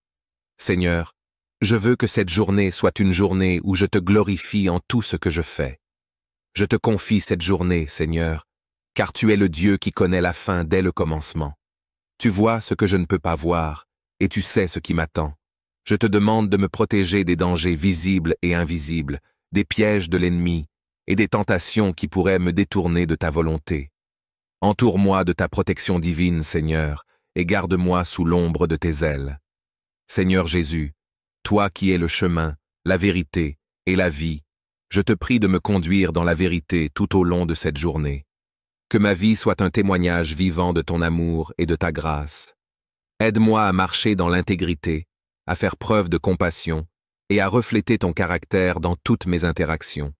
Seigneur, je veux que cette journée soit une journée où je te glorifie en tout ce que je fais. Je te confie cette journée, Seigneur, car tu es le Dieu qui connaît la fin dès le commencement. Tu vois ce que je ne peux pas voir, et tu sais ce qui m'attend. Je te demande de me protéger des dangers visibles et invisibles, des pièges de l'ennemi, et des tentations qui pourraient me détourner de ta volonté. Entoure-moi de ta protection divine, Seigneur, et garde-moi sous l'ombre de tes ailes. Seigneur Jésus, toi qui es le chemin, la vérité et la vie, je te prie de me conduire dans la vérité tout au long de cette journée. Que ma vie soit un témoignage vivant de ton amour et de ta grâce. Aide-moi à marcher dans l'intégrité, à faire preuve de compassion et à refléter ton caractère dans toutes mes interactions.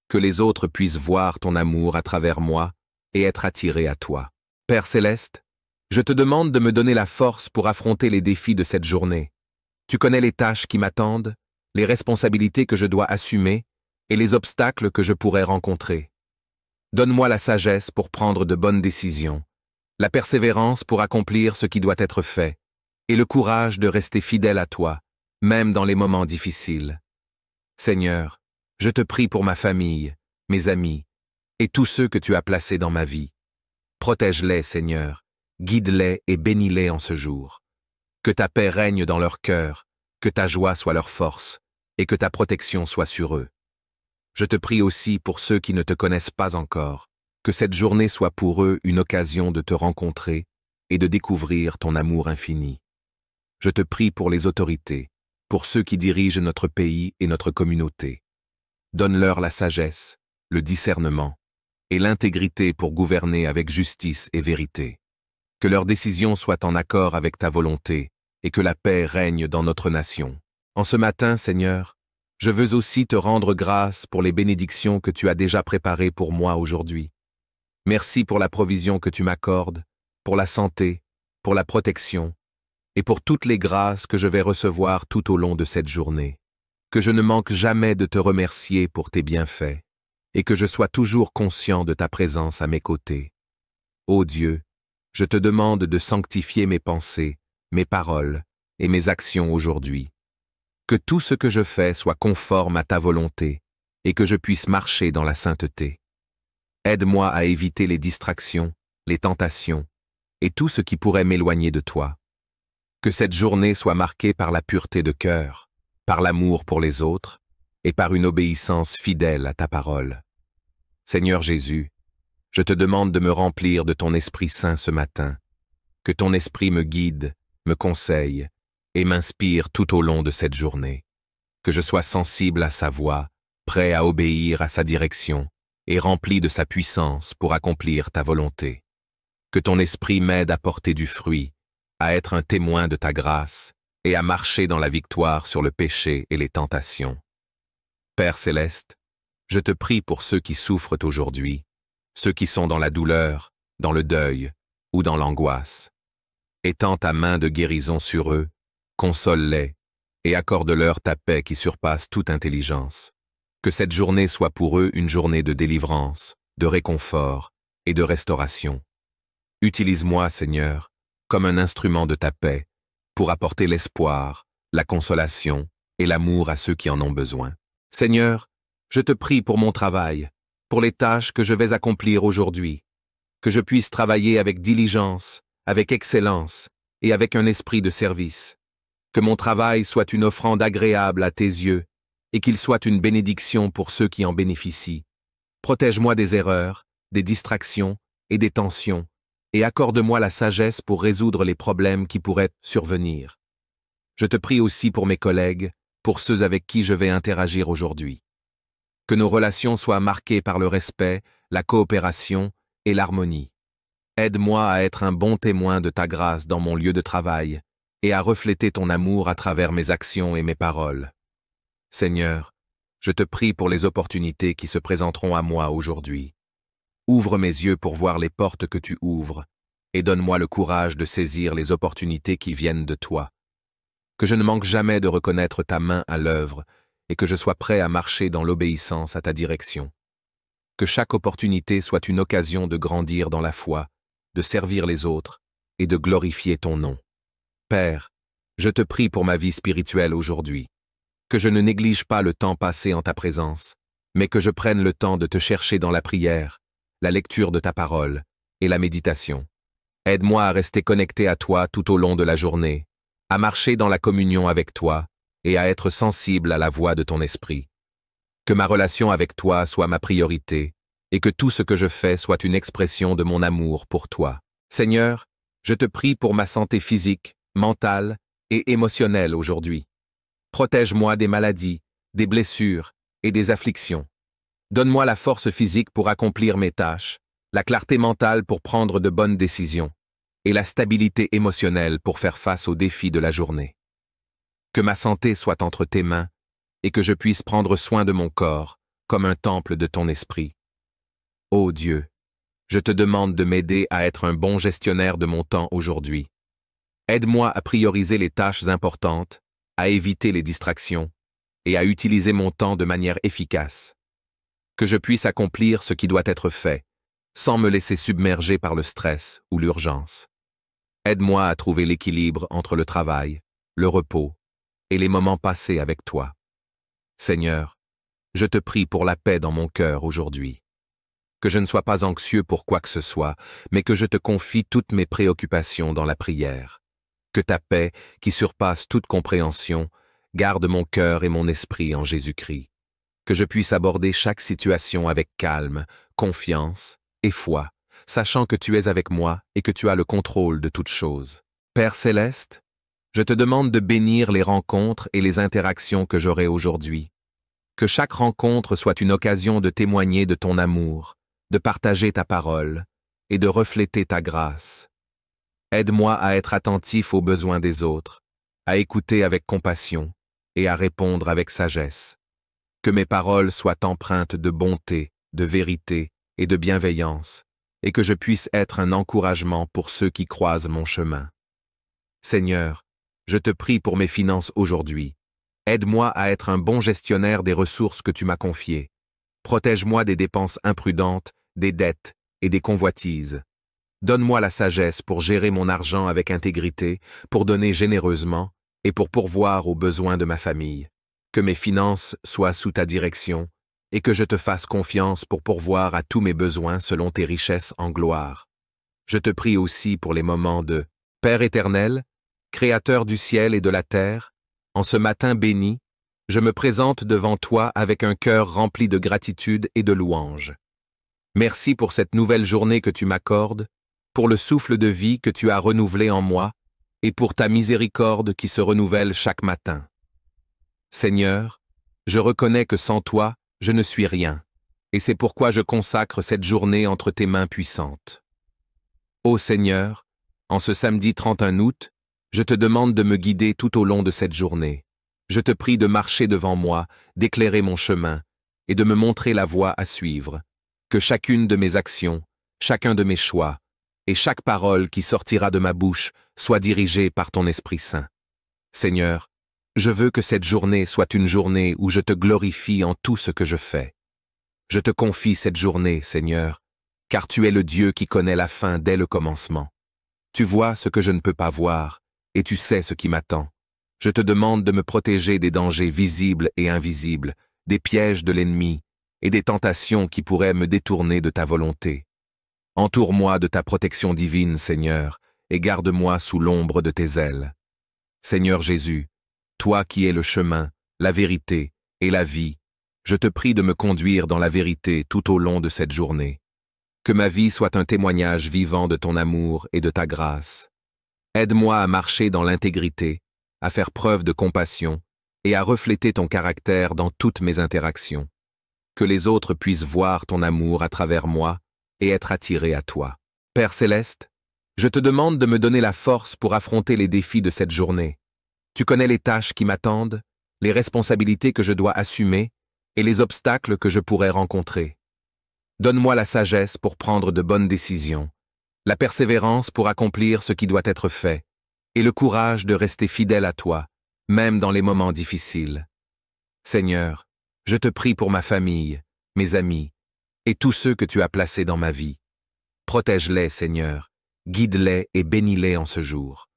Que les autres puissent voir ton amour à travers moi et être attirés à toi. Père Céleste, je te demande de me donner la force pour affronter les défis de cette journée. Tu connais les tâches qui m'attendent, les responsabilités que je dois assumer et les obstacles que je pourrais rencontrer. Donne-moi la sagesse pour prendre de bonnes décisions, la persévérance pour accomplir ce qui doit être fait, et le courage de rester fidèle à toi, même dans les moments difficiles. Seigneur, je te prie pour ma famille, mes amis, et tous ceux que tu as placés dans ma vie. Protège-les, Seigneur, guide-les et bénis-les en ce jour. Que ta paix règne dans leur cœur, que ta joie soit leur force, et que ta protection soit sur eux. Je te prie aussi pour ceux qui ne te connaissent pas encore, que cette journée soit pour eux une occasion de te rencontrer et de découvrir ton amour infini. Je te prie pour les autorités, pour ceux qui dirigent notre pays et notre communauté. Donne-leur la sagesse, le discernement et l'intégrité pour gouverner avec justice et vérité. Que leurs décisions soient en accord avec ta volonté et que la paix règne dans notre nation. En ce matin, Seigneur, je veux aussi te rendre grâce pour les bénédictions que tu as déjà préparées pour moi aujourd'hui. Merci pour la provision que tu m'accordes, pour la santé, pour la protection, et pour toutes les grâces que je vais recevoir tout au long de cette journée. Que je ne manque jamais de te remercier pour tes bienfaits, et que je sois toujours conscient de ta présence à mes côtés. Ô Dieu, je te demande de sanctifier mes pensées, mes paroles et mes actions aujourd'hui. Que tout ce que je fais soit conforme à ta volonté, et que je puisse marcher dans la sainteté. Aide-moi à éviter les distractions, les tentations, et tout ce qui pourrait m'éloigner de toi. Que cette journée soit marquée par la pureté de cœur, par l'amour pour les autres, et par une obéissance fidèle à ta parole. Seigneur Jésus, je te demande de me remplir de ton Esprit Saint ce matin, que ton Esprit me guide, me conseille, et m'inspire tout au long de cette journée. Que je sois sensible à sa voix, prêt à obéir à sa direction, et rempli de sa puissance pour accomplir ta volonté. Que ton esprit m'aide à porter du fruit, à être un témoin de ta grâce, et à marcher dans la victoire sur le péché et les tentations. Père Céleste, je te prie pour ceux qui souffrent aujourd'hui, ceux qui sont dans la douleur, dans le deuil ou dans l'angoisse. Étends ta main de guérison sur eux, console-les et accorde-leur ta paix qui surpasse toute intelligence. Que cette journée soit pour eux une journée de délivrance, de réconfort et de restauration. Utilise-moi, Seigneur, comme un instrument de ta paix, pour apporter l'espoir, la consolation et l'amour à ceux qui en ont besoin. Seigneur, je te prie pour mon travail, pour les tâches que je vais accomplir aujourd'hui, que je puisse travailler avec diligence, avec excellence et avec un esprit de service. Que mon travail soit une offrande agréable à tes yeux et qu'il soit une bénédiction pour ceux qui en bénéficient. Protège-moi des erreurs, des distractions et des tensions, et accorde-moi la sagesse pour résoudre les problèmes qui pourraient survenir. Je te prie aussi pour mes collègues, pour ceux avec qui je vais interagir aujourd'hui. Que nos relations soient marquées par le respect, la coopération et l'harmonie. Aide-moi à être un bon témoin de ta grâce dans mon lieu de travail et à refléter ton amour à travers mes actions et mes paroles. Seigneur, je te prie pour les opportunités qui se présenteront à moi aujourd'hui. Ouvre mes yeux pour voir les portes que tu ouvres et donne-moi le courage de saisir les opportunités qui viennent de toi. Que je ne manque jamais de reconnaître ta main à l'œuvre et que je sois prêt à marcher dans l'obéissance à ta direction. Que chaque opportunité soit une occasion de grandir dans la foi, de servir les autres et de glorifier ton nom. Père, je te prie pour ma vie spirituelle aujourd'hui. Que je ne néglige pas le temps passé en ta présence, mais que je prenne le temps de te chercher dans la prière, la lecture de ta parole et la méditation. Aide-moi à rester connecté à toi tout au long de la journée, à marcher dans la communion avec toi et à être sensible à la voix de ton esprit. Que ma relation avec toi soit ma priorité et que tout ce que je fais soit une expression de mon amour pour toi. Seigneur, je te prie pour ma santé physique, mentale et émotionnelle aujourd'hui. Protège-moi des maladies, des blessures et des afflictions. Donne-moi la force physique pour accomplir mes tâches, la clarté mentale pour prendre de bonnes décisions et la stabilité émotionnelle pour faire face aux défis de la journée. Que ma santé soit entre tes mains et que je puisse prendre soin de mon corps comme un temple de ton esprit. Ô Dieu, je te demande de m'aider à être un bon gestionnaire de mon temps aujourd'hui. Aide-moi à prioriser les tâches importantes, à éviter les distractions et à utiliser mon temps de manière efficace. Que je puisse accomplir ce qui doit être fait, sans me laisser submerger par le stress ou l'urgence. Aide-moi à trouver l'équilibre entre le travail, le repos et les moments passés avec toi. Seigneur, je te prie pour la paix dans mon cœur aujourd'hui. Que je ne sois pas anxieux pour quoi que ce soit, mais que je te confie toutes mes préoccupations dans la prière. Que ta paix, qui surpasse toute compréhension, garde mon cœur et mon esprit en Jésus-Christ. Que je puisse aborder chaque situation avec calme, confiance et foi, sachant que tu es avec moi et que tu as le contrôle de toutes choses. Père céleste, je te demande de bénir les rencontres et les interactions que j'aurai aujourd'hui. Que chaque rencontre soit une occasion de témoigner de ton amour, de partager ta parole et de refléter ta grâce. Aide-moi à être attentif aux besoins des autres, à écouter avec compassion et à répondre avec sagesse. Que mes paroles soient empreintes de bonté, de vérité et de bienveillance, et que je puisse être un encouragement pour ceux qui croisent mon chemin. Seigneur, je te prie pour mes finances aujourd'hui. Aide-moi à être un bon gestionnaire des ressources que tu m'as confiées. Protège-moi des dépenses imprudentes, des dettes et des convoitises. Donne-moi la sagesse pour gérer mon argent avec intégrité, pour donner généreusement et pour pourvoir aux besoins de ma famille. Que mes finances soient sous ta direction et que je te fasse confiance pour pourvoir à tous mes besoins selon tes richesses en gloire. Je te prie aussi pour les moments de Père éternel, Créateur du ciel et de la terre, en ce matin béni, je me présente devant toi avec un cœur rempli de gratitude et de louange. Merci pour cette nouvelle journée que tu m'accordes, pour le souffle de vie que tu as renouvelé en moi et pour ta miséricorde qui se renouvelle chaque matin. Seigneur, je reconnais que sans toi, je ne suis rien, et c'est pourquoi je consacre cette journée entre tes mains puissantes. Ô Seigneur, en ce samedi 31 août, je te demande de me guider tout au long de cette journée. Je te prie de marcher devant moi, d'éclairer mon chemin et de me montrer la voie à suivre. Que chacune de mes actions, chacun de mes choix et chaque parole qui sortira de ma bouche soit dirigée par ton Esprit Saint. Seigneur, je veux que cette journée soit une journée où je te glorifie en tout ce que je fais. Je te confie cette journée, Seigneur, car tu es le Dieu qui connaît la fin dès le commencement. Tu vois ce que je ne peux pas voir, et tu sais ce qui m'attend. Je te demande de me protéger des dangers visibles et invisibles, des pièges de l'ennemi et des tentations qui pourraient me détourner de ta volonté. Entoure-moi de ta protection divine, Seigneur, et garde-moi sous l'ombre de tes ailes. Seigneur Jésus, toi qui es le chemin, la vérité et la vie, je te prie de me conduire dans la vérité tout au long de cette journée. Que ma vie soit un témoignage vivant de ton amour et de ta grâce. Aide-moi à marcher dans l'intégrité, à faire preuve de compassion et à refléter ton caractère dans toutes mes interactions. Que les autres puissent voir ton amour à travers moi et être attirés à toi. Père céleste, je te demande de me donner la force pour affronter les défis de cette journée. Tu connais les tâches qui m'attendent, les responsabilités que je dois assumer et les obstacles que je pourrais rencontrer. Donne-moi la sagesse pour prendre de bonnes décisions, la persévérance pour accomplir ce qui doit être fait, et le courage de rester fidèle à toi, même dans les moments difficiles. Seigneur, je te prie pour ma famille, mes amis, et tous ceux que tu as placés dans ma vie. Protège-les, Seigneur, guide-les et bénis-les en ce jour.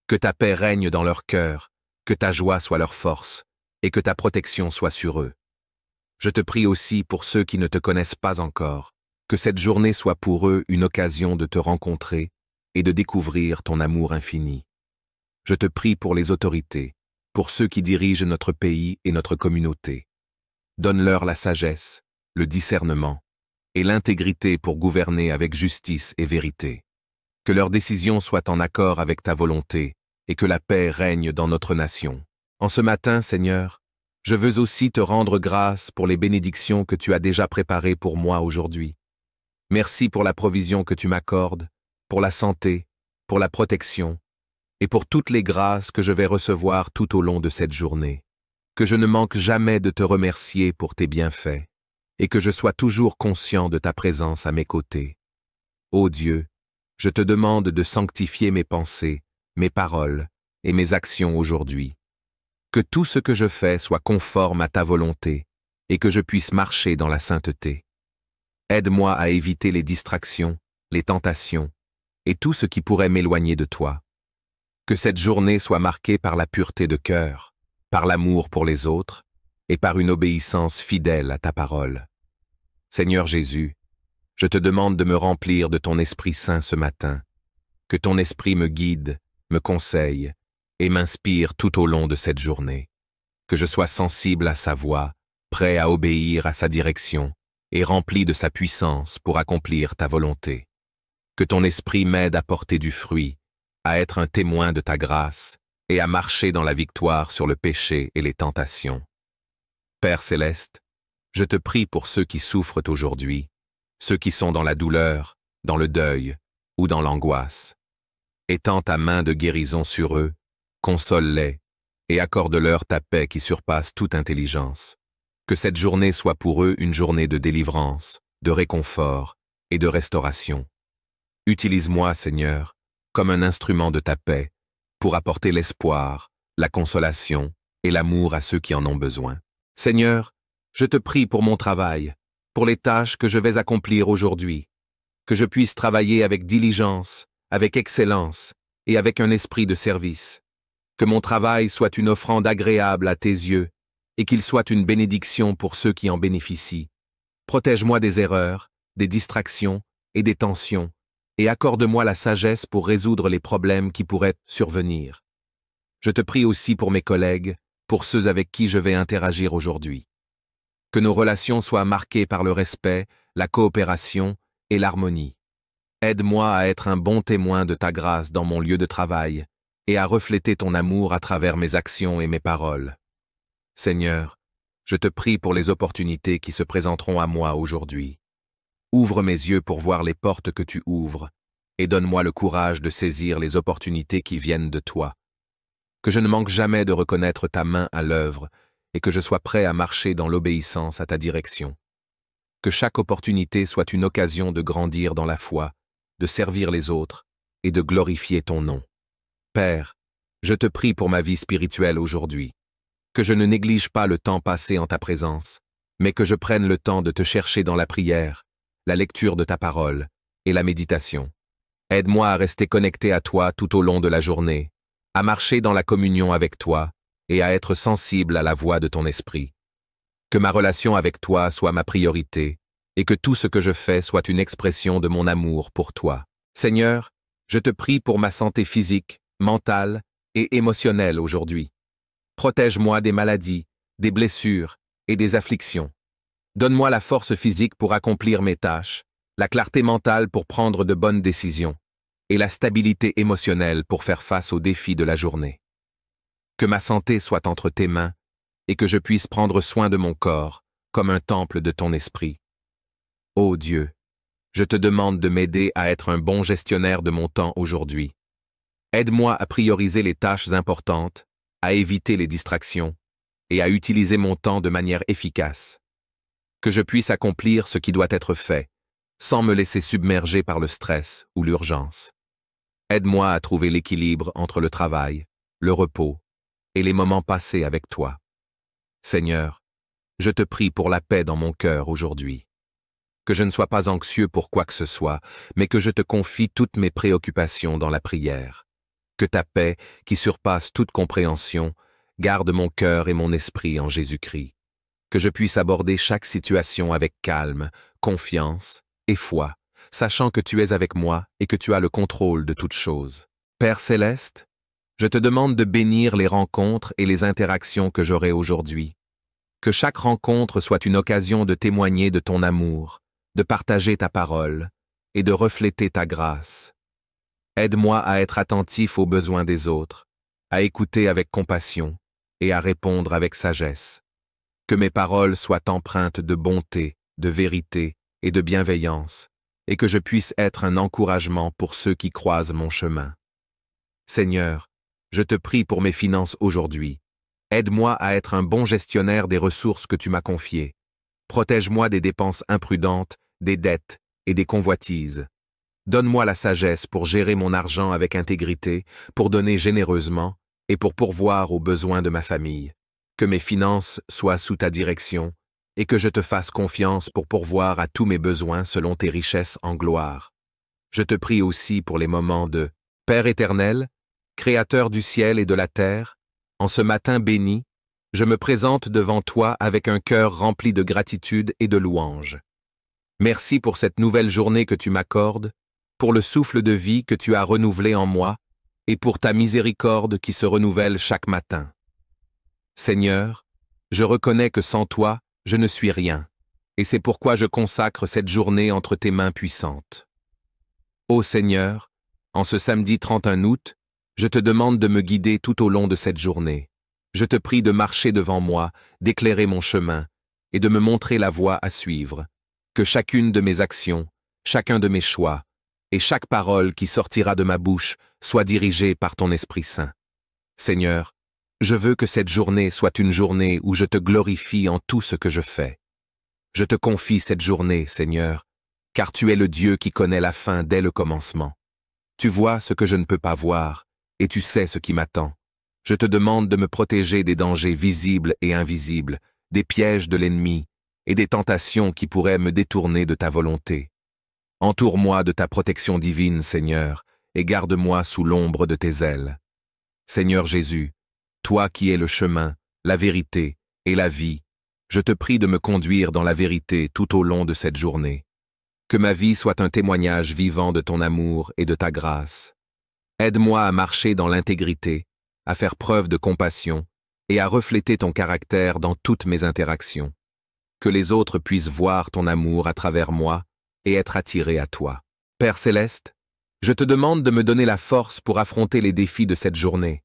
Que ta paix règne dans leur cœur, que ta joie soit leur force, et que ta protection soit sur eux. Je te prie aussi pour ceux qui ne te connaissent pas encore, Que cette journée soit pour eux une occasion de te rencontrer et de découvrir ton amour infini. Je te prie pour les autorités, pour ceux qui dirigent notre pays et notre communauté. Donne-leur la sagesse, le discernement et l'intégrité pour gouverner avec justice et vérité. Que leurs décisions soient en accord avec ta volonté et que la paix règne dans notre nation. En ce matin, Seigneur, je veux aussi te rendre grâce pour les bénédictions que tu as déjà préparées pour moi aujourd'hui. Merci pour la provision que tu m'accordes, pour la santé, pour la protection et pour toutes les grâces que je vais recevoir tout au long de cette journée. Que je ne manque jamais de te remercier pour tes bienfaits et que je sois toujours conscient de ta présence à mes côtés. Ô Dieu, je te demande de sanctifier mes pensées, mes paroles et mes actions aujourd'hui. Que tout ce que je fais soit conforme à ta volonté et que je puisse marcher dans la sainteté. Aide-moi à éviter les distractions, les tentations et tout ce qui pourrait m'éloigner de toi. Que cette journée soit marquée par la pureté de cœur, par l'amour pour les autres et par une obéissance fidèle à ta parole. Seigneur Jésus, je te demande de me remplir de ton Esprit Saint ce matin. Que ton Esprit me guide, me conseille et m'inspire tout au long de cette journée. Que je sois sensible à sa voix, prêt à obéir à sa direction et rempli de sa puissance pour accomplir ta volonté. Que ton Esprit m'aide à porter du fruit, à être un témoin de ta grâce et à marcher dans la victoire sur le péché et les tentations. Père céleste, je te prie pour ceux qui souffrent aujourd'hui, ceux qui sont dans la douleur, dans le deuil ou dans l'angoisse. Étends ta main de guérison sur eux, console-les et accorde-leur ta paix qui surpasse toute intelligence. Que cette journée soit pour eux une journée de délivrance, de réconfort et de restauration. Utilise-moi, Seigneur, comme un instrument de ta paix, pour apporter l'espoir, la consolation et l'amour à ceux qui en ont besoin. Seigneur, je te prie pour mon travail, pour les tâches que je vais accomplir aujourd'hui, que je puisse travailler avec diligence, avec excellence et avec un esprit de service. Que mon travail soit une offrande agréable à tes yeux et qu'il soit une bénédiction pour ceux qui en bénéficient. Protège-moi des erreurs, des distractions et des tensions, et accorde-moi la sagesse pour résoudre les problèmes qui pourraient survenir. Je te prie aussi pour mes collègues, pour ceux avec qui je vais interagir aujourd'hui. Que nos relations soient marquées par le respect, la coopération et l'harmonie. Aide-moi à être un bon témoin de ta grâce dans mon lieu de travail et à refléter ton amour à travers mes actions et mes paroles. Seigneur, je te prie pour les opportunités qui se présenteront à moi aujourd'hui. Ouvre mes yeux pour voir les portes que tu ouvres et donne-moi le courage de saisir les opportunités qui viennent de toi. Que je ne manque jamais de reconnaître ta main à l'œuvre et que je sois prêt à marcher dans l'obéissance à ta direction. Que chaque opportunité soit une occasion de grandir dans la foi, de servir les autres et de glorifier ton nom. Père, je te prie pour ma vie spirituelle aujourd'hui. Que je ne néglige pas le temps passé en ta présence, mais que je prenne le temps de te chercher dans la prière, la lecture de ta parole et la méditation. Aide-moi à rester connecté à toi tout au long de la journée, à marcher dans la communion avec toi et à être sensible à la voix de ton esprit. Que ma relation avec toi soit ma priorité et que tout ce que je fais soit une expression de mon amour pour toi. Seigneur, je te prie pour ma santé physique, mentale et émotionnelle aujourd'hui. Protège-moi des maladies, des blessures et des afflictions. Donne-moi la force physique pour accomplir mes tâches, la clarté mentale pour prendre de bonnes décisions et la stabilité émotionnelle pour faire face aux défis de la journée. Que ma santé soit entre tes mains et que je puisse prendre soin de mon corps comme un temple de ton esprit. Ô Dieu, je te demande de m'aider à être un bon gestionnaire de mon temps aujourd'hui. Aide-moi à prioriser les tâches importantes, à éviter les distractions et à utiliser mon temps de manière efficace. Que je puisse accomplir ce qui doit être fait, sans me laisser submerger par le stress ou l'urgence. Aide-moi à trouver l'équilibre entre le travail, le repos et les moments passés avec toi. Seigneur, je te prie pour la paix dans mon cœur aujourd'hui. Que je ne sois pas anxieux pour quoi que ce soit, mais que je te confie toutes mes préoccupations dans la prière. Que ta paix, qui surpasse toute compréhension, garde mon cœur et mon esprit en Jésus-Christ. Que je puisse aborder chaque situation avec calme, confiance et foi, sachant que tu es avec moi et que tu as le contrôle de toutes choses. Père céleste, je te demande de bénir les rencontres et les interactions que j'aurai aujourd'hui. Que chaque rencontre soit une occasion de témoigner de ton amour, de partager ta parole et de refléter ta grâce. Aide-moi à être attentif aux besoins des autres, à écouter avec compassion et à répondre avec sagesse. Que mes paroles soient empreintes de bonté, de vérité et de bienveillance, et que je puisse être un encouragement pour ceux qui croisent mon chemin. Seigneur, je te prie pour mes finances aujourd'hui. Aide-moi à être un bon gestionnaire des ressources que tu m'as confiées. Protège-moi des dépenses imprudentes, des dettes et des convoitises. Donne-moi la sagesse pour gérer mon argent avec intégrité, pour donner généreusement et pour pourvoir aux besoins de ma famille. Que mes finances soient sous ta direction et que je te fasse confiance pour pourvoir à tous mes besoins selon tes richesses en gloire. Je te prie aussi pour les moments de Père éternel, Créateur du ciel et de la terre, en ce matin béni, je me présente devant toi avec un cœur rempli de gratitude et de louange. Merci pour cette nouvelle journée que tu m'accordes, pour le souffle de vie que tu as renouvelé en moi, et pour ta miséricorde qui se renouvelle chaque matin. Seigneur, je reconnais que sans toi, je ne suis rien, et c'est pourquoi je consacre cette journée entre tes mains puissantes. Ô Seigneur, en ce samedi 31 août, je te demande de me guider tout au long de cette journée. Je te prie de marcher devant moi, d'éclairer mon chemin, et de me montrer la voie à suivre. Que chacune de mes actions, chacun de mes choix, et chaque parole qui sortira de ma bouche soit dirigée par ton Esprit Saint. Seigneur, je veux que cette journée soit une journée où je te glorifie en tout ce que je fais. Je te confie cette journée, Seigneur, car tu es le Dieu qui connaît la fin dès le commencement. Tu vois ce que je ne peux pas voir, et tu sais ce qui m'attend. Je te demande de me protéger des dangers visibles et invisibles, des pièges de l'ennemi et des tentations qui pourraient me détourner de ta volonté. Entoure-moi de ta protection divine, Seigneur, et garde-moi sous l'ombre de tes ailes. Seigneur Jésus, toi qui es le chemin, la vérité et la vie, je te prie de me conduire dans la vérité tout au long de cette journée. Que ma vie soit un témoignage vivant de ton amour et de ta grâce. Aide-moi à marcher dans l'intégrité, à faire preuve de compassion et à refléter ton caractère dans toutes mes interactions. Que les autres puissent voir ton amour à travers moi et être attirés à toi. Père céleste, je te demande de me donner la force pour affronter les défis de cette journée.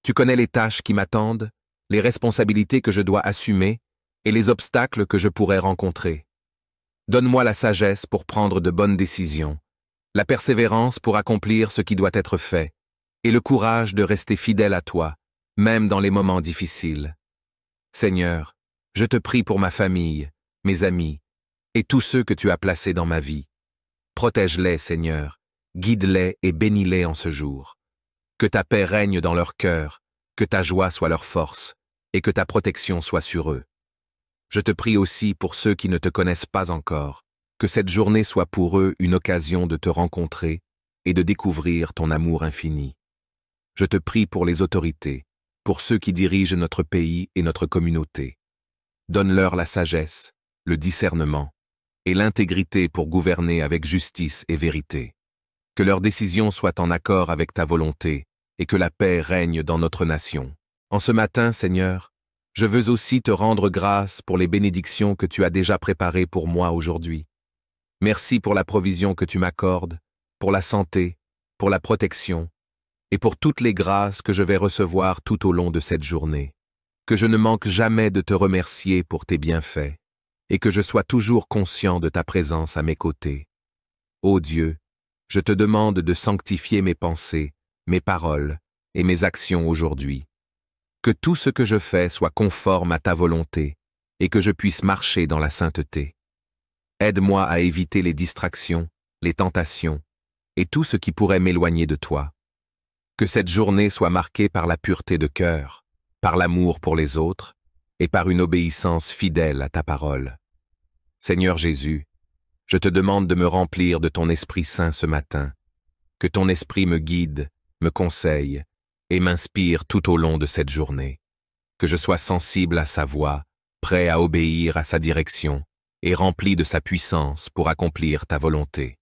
Tu connais les tâches qui m'attendent, les responsabilités que je dois assumer et les obstacles que je pourrais rencontrer. Donne-moi la sagesse pour prendre de bonnes décisions, la persévérance pour accomplir ce qui doit être fait, et le courage de rester fidèle à toi, même dans les moments difficiles. Seigneur, je te prie pour ma famille, mes amis, et tous ceux que tu as placés dans ma vie. Protège-les, Seigneur, guide-les et bénis-les en ce jour. Que ta paix règne dans leur cœur, que ta joie soit leur force, et que ta protection soit sur eux. Je te prie aussi pour ceux qui ne te connaissent pas encore, que cette journée soit pour eux une occasion de te rencontrer et de découvrir ton amour infini. Je te prie pour les autorités, pour ceux qui dirigent notre pays et notre communauté. Donne-leur la sagesse, le discernement et l'intégrité pour gouverner avec justice et vérité. Que leurs décisions soient en accord avec ta volonté et que la paix règne dans notre nation. En ce matin, Seigneur, je veux aussi te rendre grâce pour les bénédictions que tu as déjà préparées pour moi aujourd'hui. Merci pour la provision que tu m'accordes, pour la santé, pour la protection et pour toutes les grâces que je vais recevoir tout au long de cette journée. Que je ne manque jamais de te remercier pour tes bienfaits et que je sois toujours conscient de ta présence à mes côtés. Ô Dieu, je te demande de sanctifier mes pensées, mes paroles et mes actions aujourd'hui. Que tout ce que je fais soit conforme à ta volonté et que je puisse marcher dans la sainteté. Aide-moi à éviter les distractions, les tentations et tout ce qui pourrait m'éloigner de toi. Que cette journée soit marquée par la pureté de cœur, par l'amour pour les autres et par une obéissance fidèle à ta parole. Seigneur Jésus, je te demande de me remplir de ton Esprit Saint ce matin. Que ton Esprit me guide, me conseille et m'inspire tout au long de cette journée. Que je sois sensible à sa voix, prêt à obéir à sa direction et rempli de sa puissance pour accomplir ta volonté.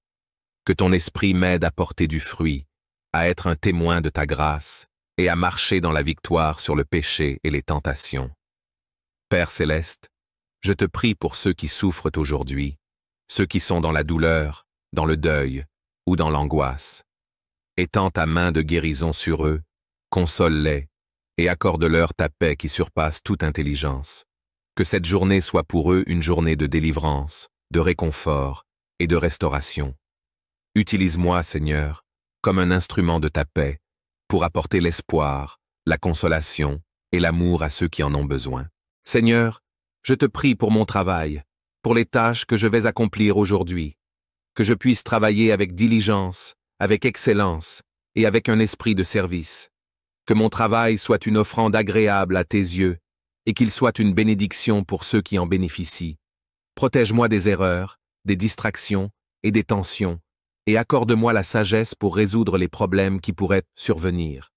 Que ton esprit m'aide à porter du fruit, à être un témoin de ta grâce et à marcher dans la victoire sur le péché et les tentations. Père céleste, je te prie pour ceux qui souffrent aujourd'hui, ceux qui sont dans la douleur, dans le deuil ou dans l'angoisse. Étends ta main de guérison sur eux, console-les et accorde-leur ta paix qui surpasse toute intelligence. Que cette journée soit pour eux une journée de délivrance, de réconfort et de restauration. Utilise-moi, Seigneur, comme un instrument de ta paix, pour apporter l'espoir, la consolation et l'amour à ceux qui en ont besoin. Seigneur, je te prie pour mon travail, pour les tâches que je vais accomplir aujourd'hui, que je puisse travailler avec diligence, avec excellence et avec un esprit de service. Que mon travail soit une offrande agréable à tes yeux et qu'il soit une bénédiction pour ceux qui en bénéficient. Protège-moi des erreurs, des distractions et des tensions, et accorde-moi la sagesse pour résoudre les problèmes qui pourraient survenir.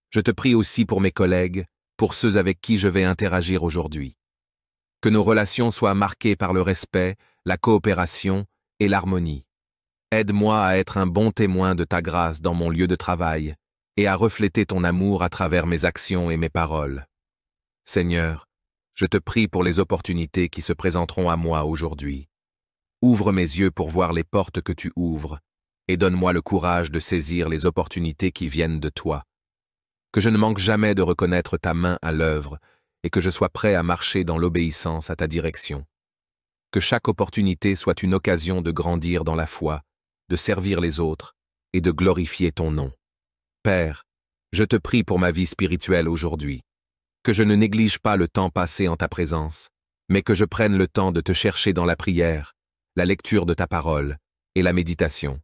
Je te prie aussi pour mes collègues, pour ceux avec qui je vais interagir aujourd'hui. Que nos relations soient marquées par le respect, la coopération et l'harmonie. Aide-moi à être un bon témoin de ta grâce dans mon lieu de travail et à refléter ton amour à travers mes actions et mes paroles. Seigneur, je te prie pour les opportunités qui se présenteront à moi aujourd'hui. Ouvre mes yeux pour voir les portes que tu ouvres et donne-moi le courage de saisir les opportunités qui viennent de toi. Que je ne manque jamais de reconnaître ta main à l'œuvre et que je sois prêt à marcher dans l'obéissance à ta direction. Que chaque opportunité soit une occasion de grandir dans la foi, de servir les autres et de glorifier ton nom. Père, je te prie pour ma vie spirituelle aujourd'hui. Que je ne néglige pas le temps passé en ta présence, mais que je prenne le temps de te chercher dans la prière, la lecture de ta parole et la méditation.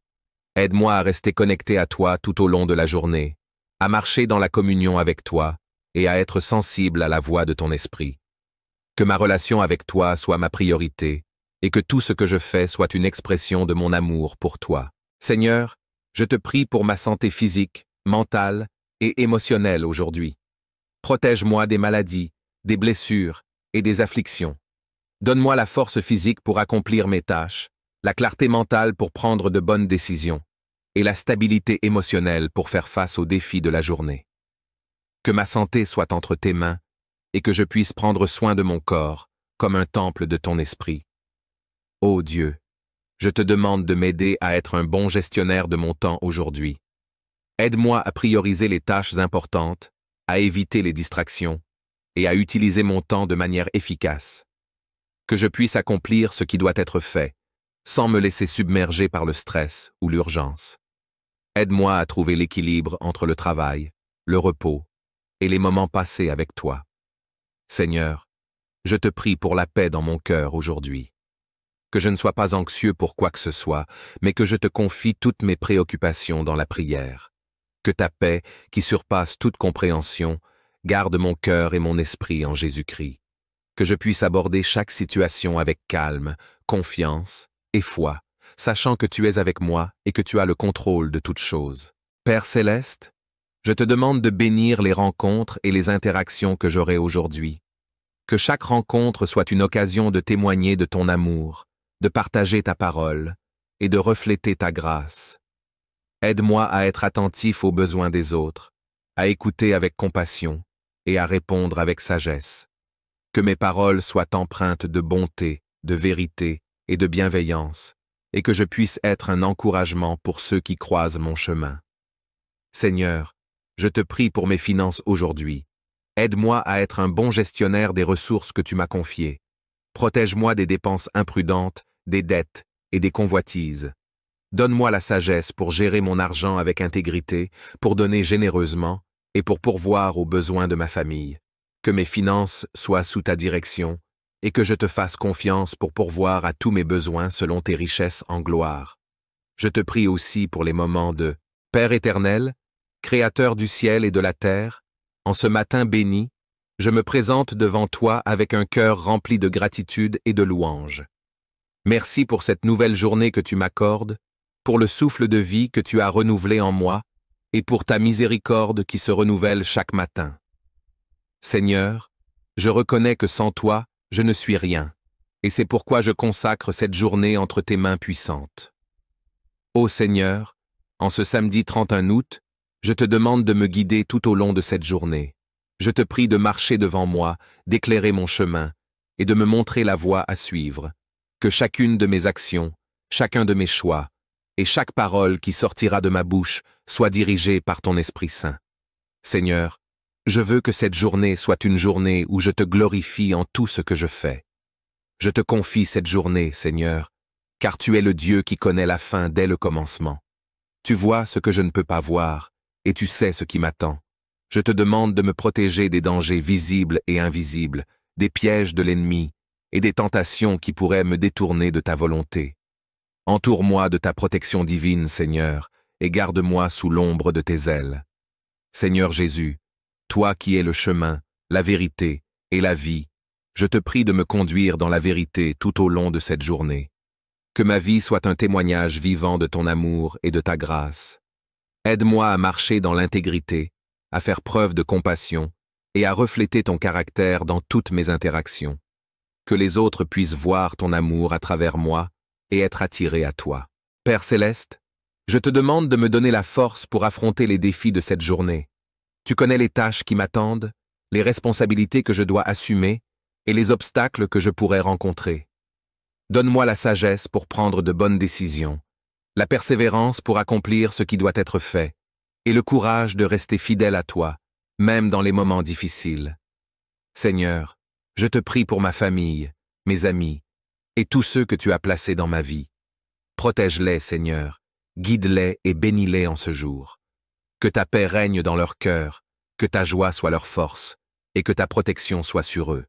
Aide-moi à rester connecté à toi tout au long de la journée, à marcher dans la communion avec toi et à être sensible à la voix de ton esprit. Que ma relation avec toi soit ma priorité et que tout ce que je fais soit une expression de mon amour pour toi. Seigneur, je te prie pour ma santé physique, mentale et émotionnelle aujourd'hui. Protège-moi des maladies, des blessures et des afflictions. Donne-moi la force physique pour accomplir mes tâches, la clarté mentale pour prendre de bonnes décisions et la stabilité émotionnelle pour faire face aux défis de la journée. Que ma santé soit entre tes mains et que je puisse prendre soin de mon corps comme un temple de ton esprit. Ô Dieu, je te demande de m'aider à être un bon gestionnaire de mon temps aujourd'hui. Aide-moi à prioriser les tâches importantes, à éviter les distractions et à utiliser mon temps de manière efficace. Que je puisse accomplir ce qui doit être fait, sans me laisser submerger par le stress ou l'urgence. Aide-moi à trouver l'équilibre entre le travail, le repos et les moments passés avec toi. Seigneur, je te prie pour la paix dans mon cœur aujourd'hui. Que je ne sois pas anxieux pour quoi que ce soit, mais que je te confie toutes mes préoccupations dans la prière. Que ta paix, qui surpasse toute compréhension, garde mon cœur et mon esprit en Jésus-Christ. Que je puisse aborder chaque situation avec calme, confiance et foi, sachant que tu es avec moi et que tu as le contrôle de toutes choses. Père céleste, je te demande de bénir les rencontres et les interactions que j'aurai aujourd'hui. Que chaque rencontre soit une occasion de témoigner de ton amour, de partager ta parole et de refléter ta grâce. Aide-moi à être attentif aux besoins des autres, à écouter avec compassion et à répondre avec sagesse. Que mes paroles soient empreintes de bonté, de vérité et de bienveillance, et que je puisse être un encouragement pour ceux qui croisent mon chemin. Seigneur, je te prie pour mes finances aujourd'hui. Aide-moi à être un bon gestionnaire des ressources que tu m'as confiées. Protège-moi des dépenses imprudentes, des dettes et des convoitises. Donne-moi la sagesse pour gérer mon argent avec intégrité, pour donner généreusement et pour pourvoir aux besoins de ma famille. Que mes finances soient sous ta direction et que je te fasse confiance pour pourvoir à tous mes besoins selon tes richesses en gloire. Je te prie aussi pour les moments de Père éternel, Créateur du ciel et de la terre, en ce matin béni, je me présente devant toi avec un cœur rempli de gratitude et de louange. Merci pour cette nouvelle journée que tu m'accordes, pour le souffle de vie que tu as renouvelé en moi et pour ta miséricorde qui se renouvelle chaque matin. Seigneur, je reconnais que sans toi, je ne suis rien. et c'est pourquoi je consacre cette journée entre tes mains puissantes. Ô Seigneur, en ce samedi 31 août, je te demande de me guider tout au long de cette journée. Je te prie de marcher devant moi, d'éclairer mon chemin, et de me montrer la voie à suivre. Que chacune de mes actions, chacun de mes choix, et chaque parole qui sortira de ma bouche soit dirigée par ton Esprit Saint. Seigneur, je veux que cette journée soit une journée où je te glorifie en tout ce que je fais. Je te confie cette journée, Seigneur, car tu es le Dieu qui connaît la fin dès le commencement. Tu vois ce que je ne peux pas voir, et tu sais ce qui m'attend. Je te demande de me protéger des dangers visibles et invisibles, des pièges de l'ennemi, et des tentations qui pourraient me détourner de ta volonté. Entoure-moi de ta protection divine, Seigneur, et garde-moi sous l'ombre de tes ailes. Seigneur Jésus, toi qui es le chemin, la vérité et la vie, je te prie de me conduire dans la vérité tout au long de cette journée. Que ma vie soit un témoignage vivant de ton amour et de ta grâce. Aide-moi à marcher dans l'intégrité, à faire preuve de compassion et à refléter ton caractère dans toutes mes interactions. Que les autres puissent voir ton amour à travers moi et être attirés à toi. Père Céleste, je te demande de me donner la force pour affronter les défis de cette journée. Tu connais les tâches qui m'attendent, les responsabilités que je dois assumer et les obstacles que je pourrais rencontrer. Donne-moi la sagesse pour prendre de bonnes décisions, la persévérance pour accomplir ce qui doit être fait, et le courage de rester fidèle à toi, même dans les moments difficiles. Seigneur, je te prie pour ma famille, mes amis, et tous ceux que tu as placés dans ma vie. Protège-les, Seigneur, guide-les et bénis-les en ce jour. Que ta paix règne dans leur cœur, que ta joie soit leur force, et que ta protection soit sur eux.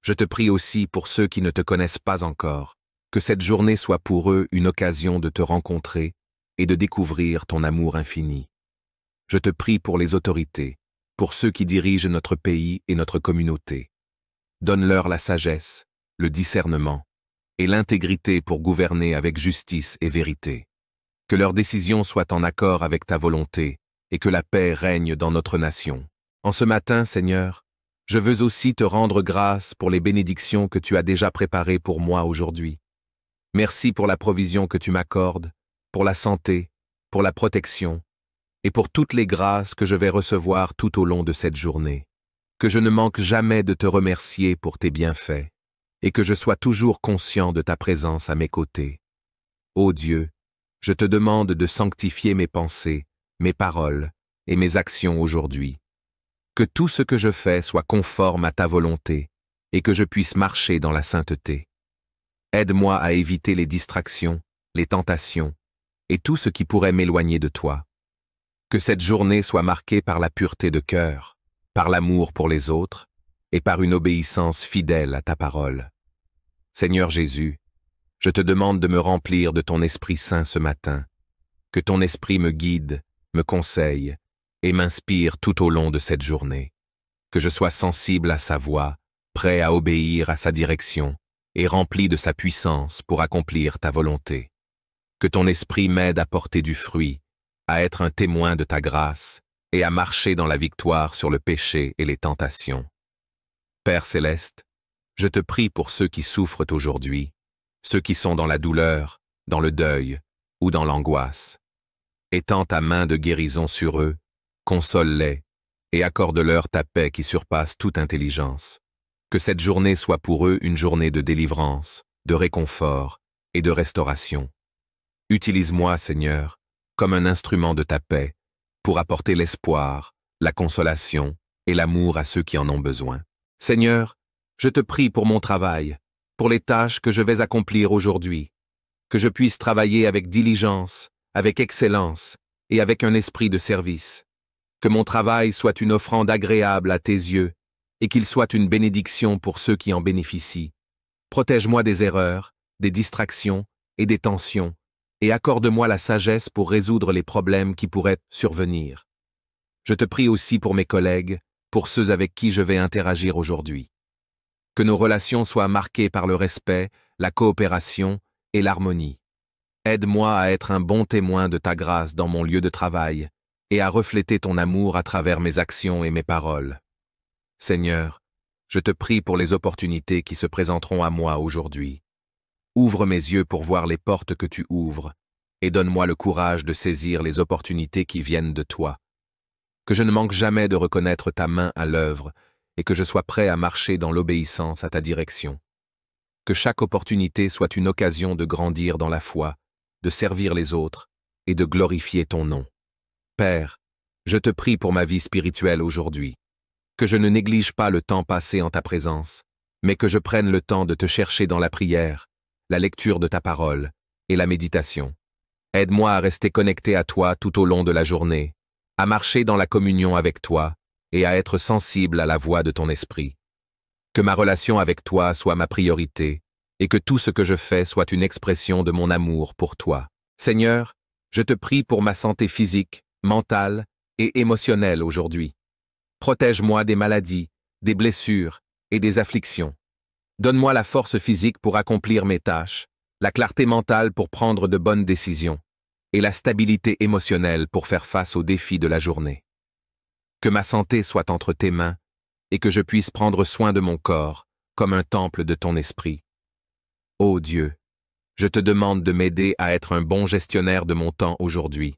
Je te prie aussi pour ceux qui ne te connaissent pas encore, que cette journée soit pour eux une occasion de te rencontrer et de découvrir ton amour infini. Je te prie pour les autorités, pour ceux qui dirigent notre pays et notre communauté. Donne-leur la sagesse, le discernement et l'intégrité pour gouverner avec justice et vérité. Que leurs décisions soient en accord avec ta volonté et que la paix règne dans notre nation. En ce matin, Seigneur, je veux aussi te rendre grâce pour les bénédictions que tu as déjà préparées pour moi aujourd'hui. Merci pour la provision que tu m'accordes, pour la santé, pour la protection, et pour toutes les grâces que je vais recevoir tout au long de cette journée. Que je ne manque jamais de te remercier pour tes bienfaits, et que je sois toujours conscient de ta présence à mes côtés. Ô Dieu, je te demande de sanctifier mes pensées, mes paroles et mes actions aujourd'hui. Que tout ce que je fais soit conforme à ta volonté et que je puisse marcher dans la sainteté. Aide-moi à éviter les distractions, les tentations et tout ce qui pourrait m'éloigner de toi. Que cette journée soit marquée par la pureté de cœur, par l'amour pour les autres et par une obéissance fidèle à ta parole. Seigneur Jésus, je te demande de me remplir de ton Esprit Saint ce matin. Que ton Esprit me guide, me conseille et m'inspire tout au long de cette journée. Que je sois sensible à sa voix, prêt à obéir à sa direction et rempli de sa puissance pour accomplir ta volonté. Que ton esprit m'aide à porter du fruit, à être un témoin de ta grâce et à marcher dans la victoire sur le péché et les tentations. Père Céleste, je te prie pour ceux qui souffrent aujourd'hui, ceux qui sont dans la douleur, dans le deuil ou dans l'angoisse. Étends ta main de guérison sur eux, console-les et accorde-leur ta paix qui surpasse toute intelligence. Que cette journée soit pour eux une journée de délivrance, de réconfort et de restauration. Utilise-moi, Seigneur, comme un instrument de ta paix, pour apporter l'espoir, la consolation et l'amour à ceux qui en ont besoin. Seigneur, je te prie pour mon travail, pour les tâches que je vais accomplir aujourd'hui, que je puisse travailler avec diligence, avec excellence et avec un esprit de service. Que mon travail soit une offrande agréable à tes yeux et qu'il soit une bénédiction pour ceux qui en bénéficient. Protège-moi des erreurs, des distractions et des tensions, et accorde-moi la sagesse pour résoudre les problèmes qui pourraient survenir. Je te prie aussi pour mes collègues, pour ceux avec qui je vais interagir aujourd'hui. Que nos relations soient marquées par le respect, la coopération et l'harmonie. Aide-moi à être un bon témoin de ta grâce dans mon lieu de travail et à refléter ton amour à travers mes actions et mes paroles. Seigneur, Je te prie pour les opportunités qui se présenteront à moi aujourd'hui. Ouvre mes yeux pour voir les portes que tu ouvres, et donne-moi le courage de saisir les opportunités qui viennent de toi. Que je ne manque jamais de reconnaître ta main à l'œuvre, et que je sois prêt à marcher dans l'obéissance à ta direction. Que chaque opportunité soit une occasion de grandir dans la foi, de servir les autres, et de glorifier ton nom. Père, je te prie pour ma vie spirituelle aujourd'hui. Que je ne néglige pas le temps passé en ta présence, mais que je prenne le temps de te chercher dans la prière, la lecture de ta parole et la méditation. Aide-moi à rester connecté à toi tout au long de la journée, à marcher dans la communion avec toi et à être sensible à la voix de ton esprit. Que ma relation avec toi soit ma priorité et que tout ce que je fais soit une expression de mon amour pour toi. Seigneur, je te prie pour ma santé physique, mentale et émotionnelle aujourd'hui. Protège-moi des maladies, des blessures et des afflictions. Donne-moi la force physique pour accomplir mes tâches, la clarté mentale pour prendre de bonnes décisions et la stabilité émotionnelle pour faire face aux défis de la journée. Que ma santé soit entre tes mains et que je puisse prendre soin de mon corps comme un temple de ton esprit. Ô Dieu, je te demande de m'aider à être un bon gestionnaire de mon temps aujourd'hui.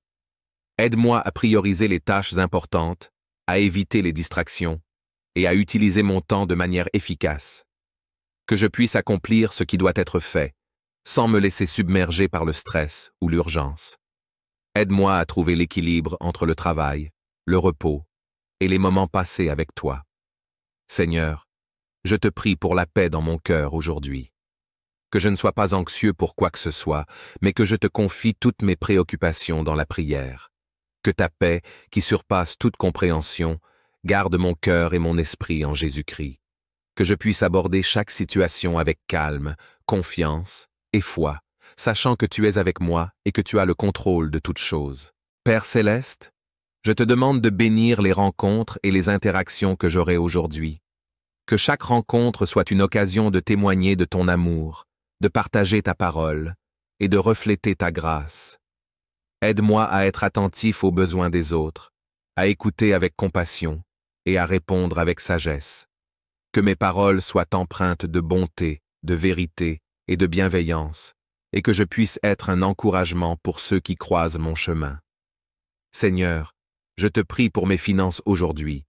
Aide-moi à prioriser les tâches importantes, à éviter les distractions et à utiliser mon temps de manière efficace. Que je puisse accomplir ce qui doit être fait, sans me laisser submerger par le stress ou l'urgence. Aide-moi à trouver l'équilibre entre le travail, le repos et les moments passés avec toi. Seigneur, je te prie pour la paix dans mon cœur aujourd'hui. Que je ne sois pas anxieux pour quoi que ce soit, mais que je te confie toutes mes préoccupations dans la prière. Que ta paix, qui surpasse toute compréhension, garde mon cœur et mon esprit en Jésus-Christ. Que je puisse aborder chaque situation avec calme, confiance et foi, sachant que tu es avec moi et que tu as le contrôle de toutes choses. Père céleste, je te demande de bénir les rencontres et les interactions que j'aurai aujourd'hui. Que chaque rencontre soit une occasion de témoigner de ton amour, de partager ta parole et de refléter ta grâce. Aide-moi à être attentif aux besoins des autres, à écouter avec compassion et à répondre avec sagesse. Que mes paroles soient empreintes de bonté, de vérité et de bienveillance, et que je puisse être un encouragement pour ceux qui croisent mon chemin. Seigneur, je te prie pour mes finances aujourd'hui.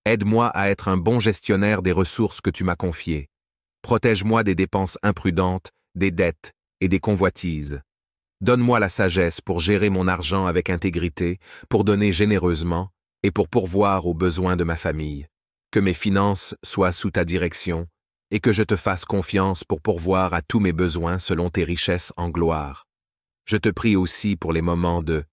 Aide-moi à être un bon gestionnaire des ressources que tu m'as confiées. Protège-moi des dépenses imprudentes, des dettes et des convoitises. Donne-moi la sagesse pour gérer mon argent avec intégrité, pour donner généreusement et pour pourvoir aux besoins de ma famille. Que mes finances soient sous ta direction et que je te fasse confiance pour pourvoir à tous mes besoins selon tes richesses en gloire. Je te prie aussi pour les moments de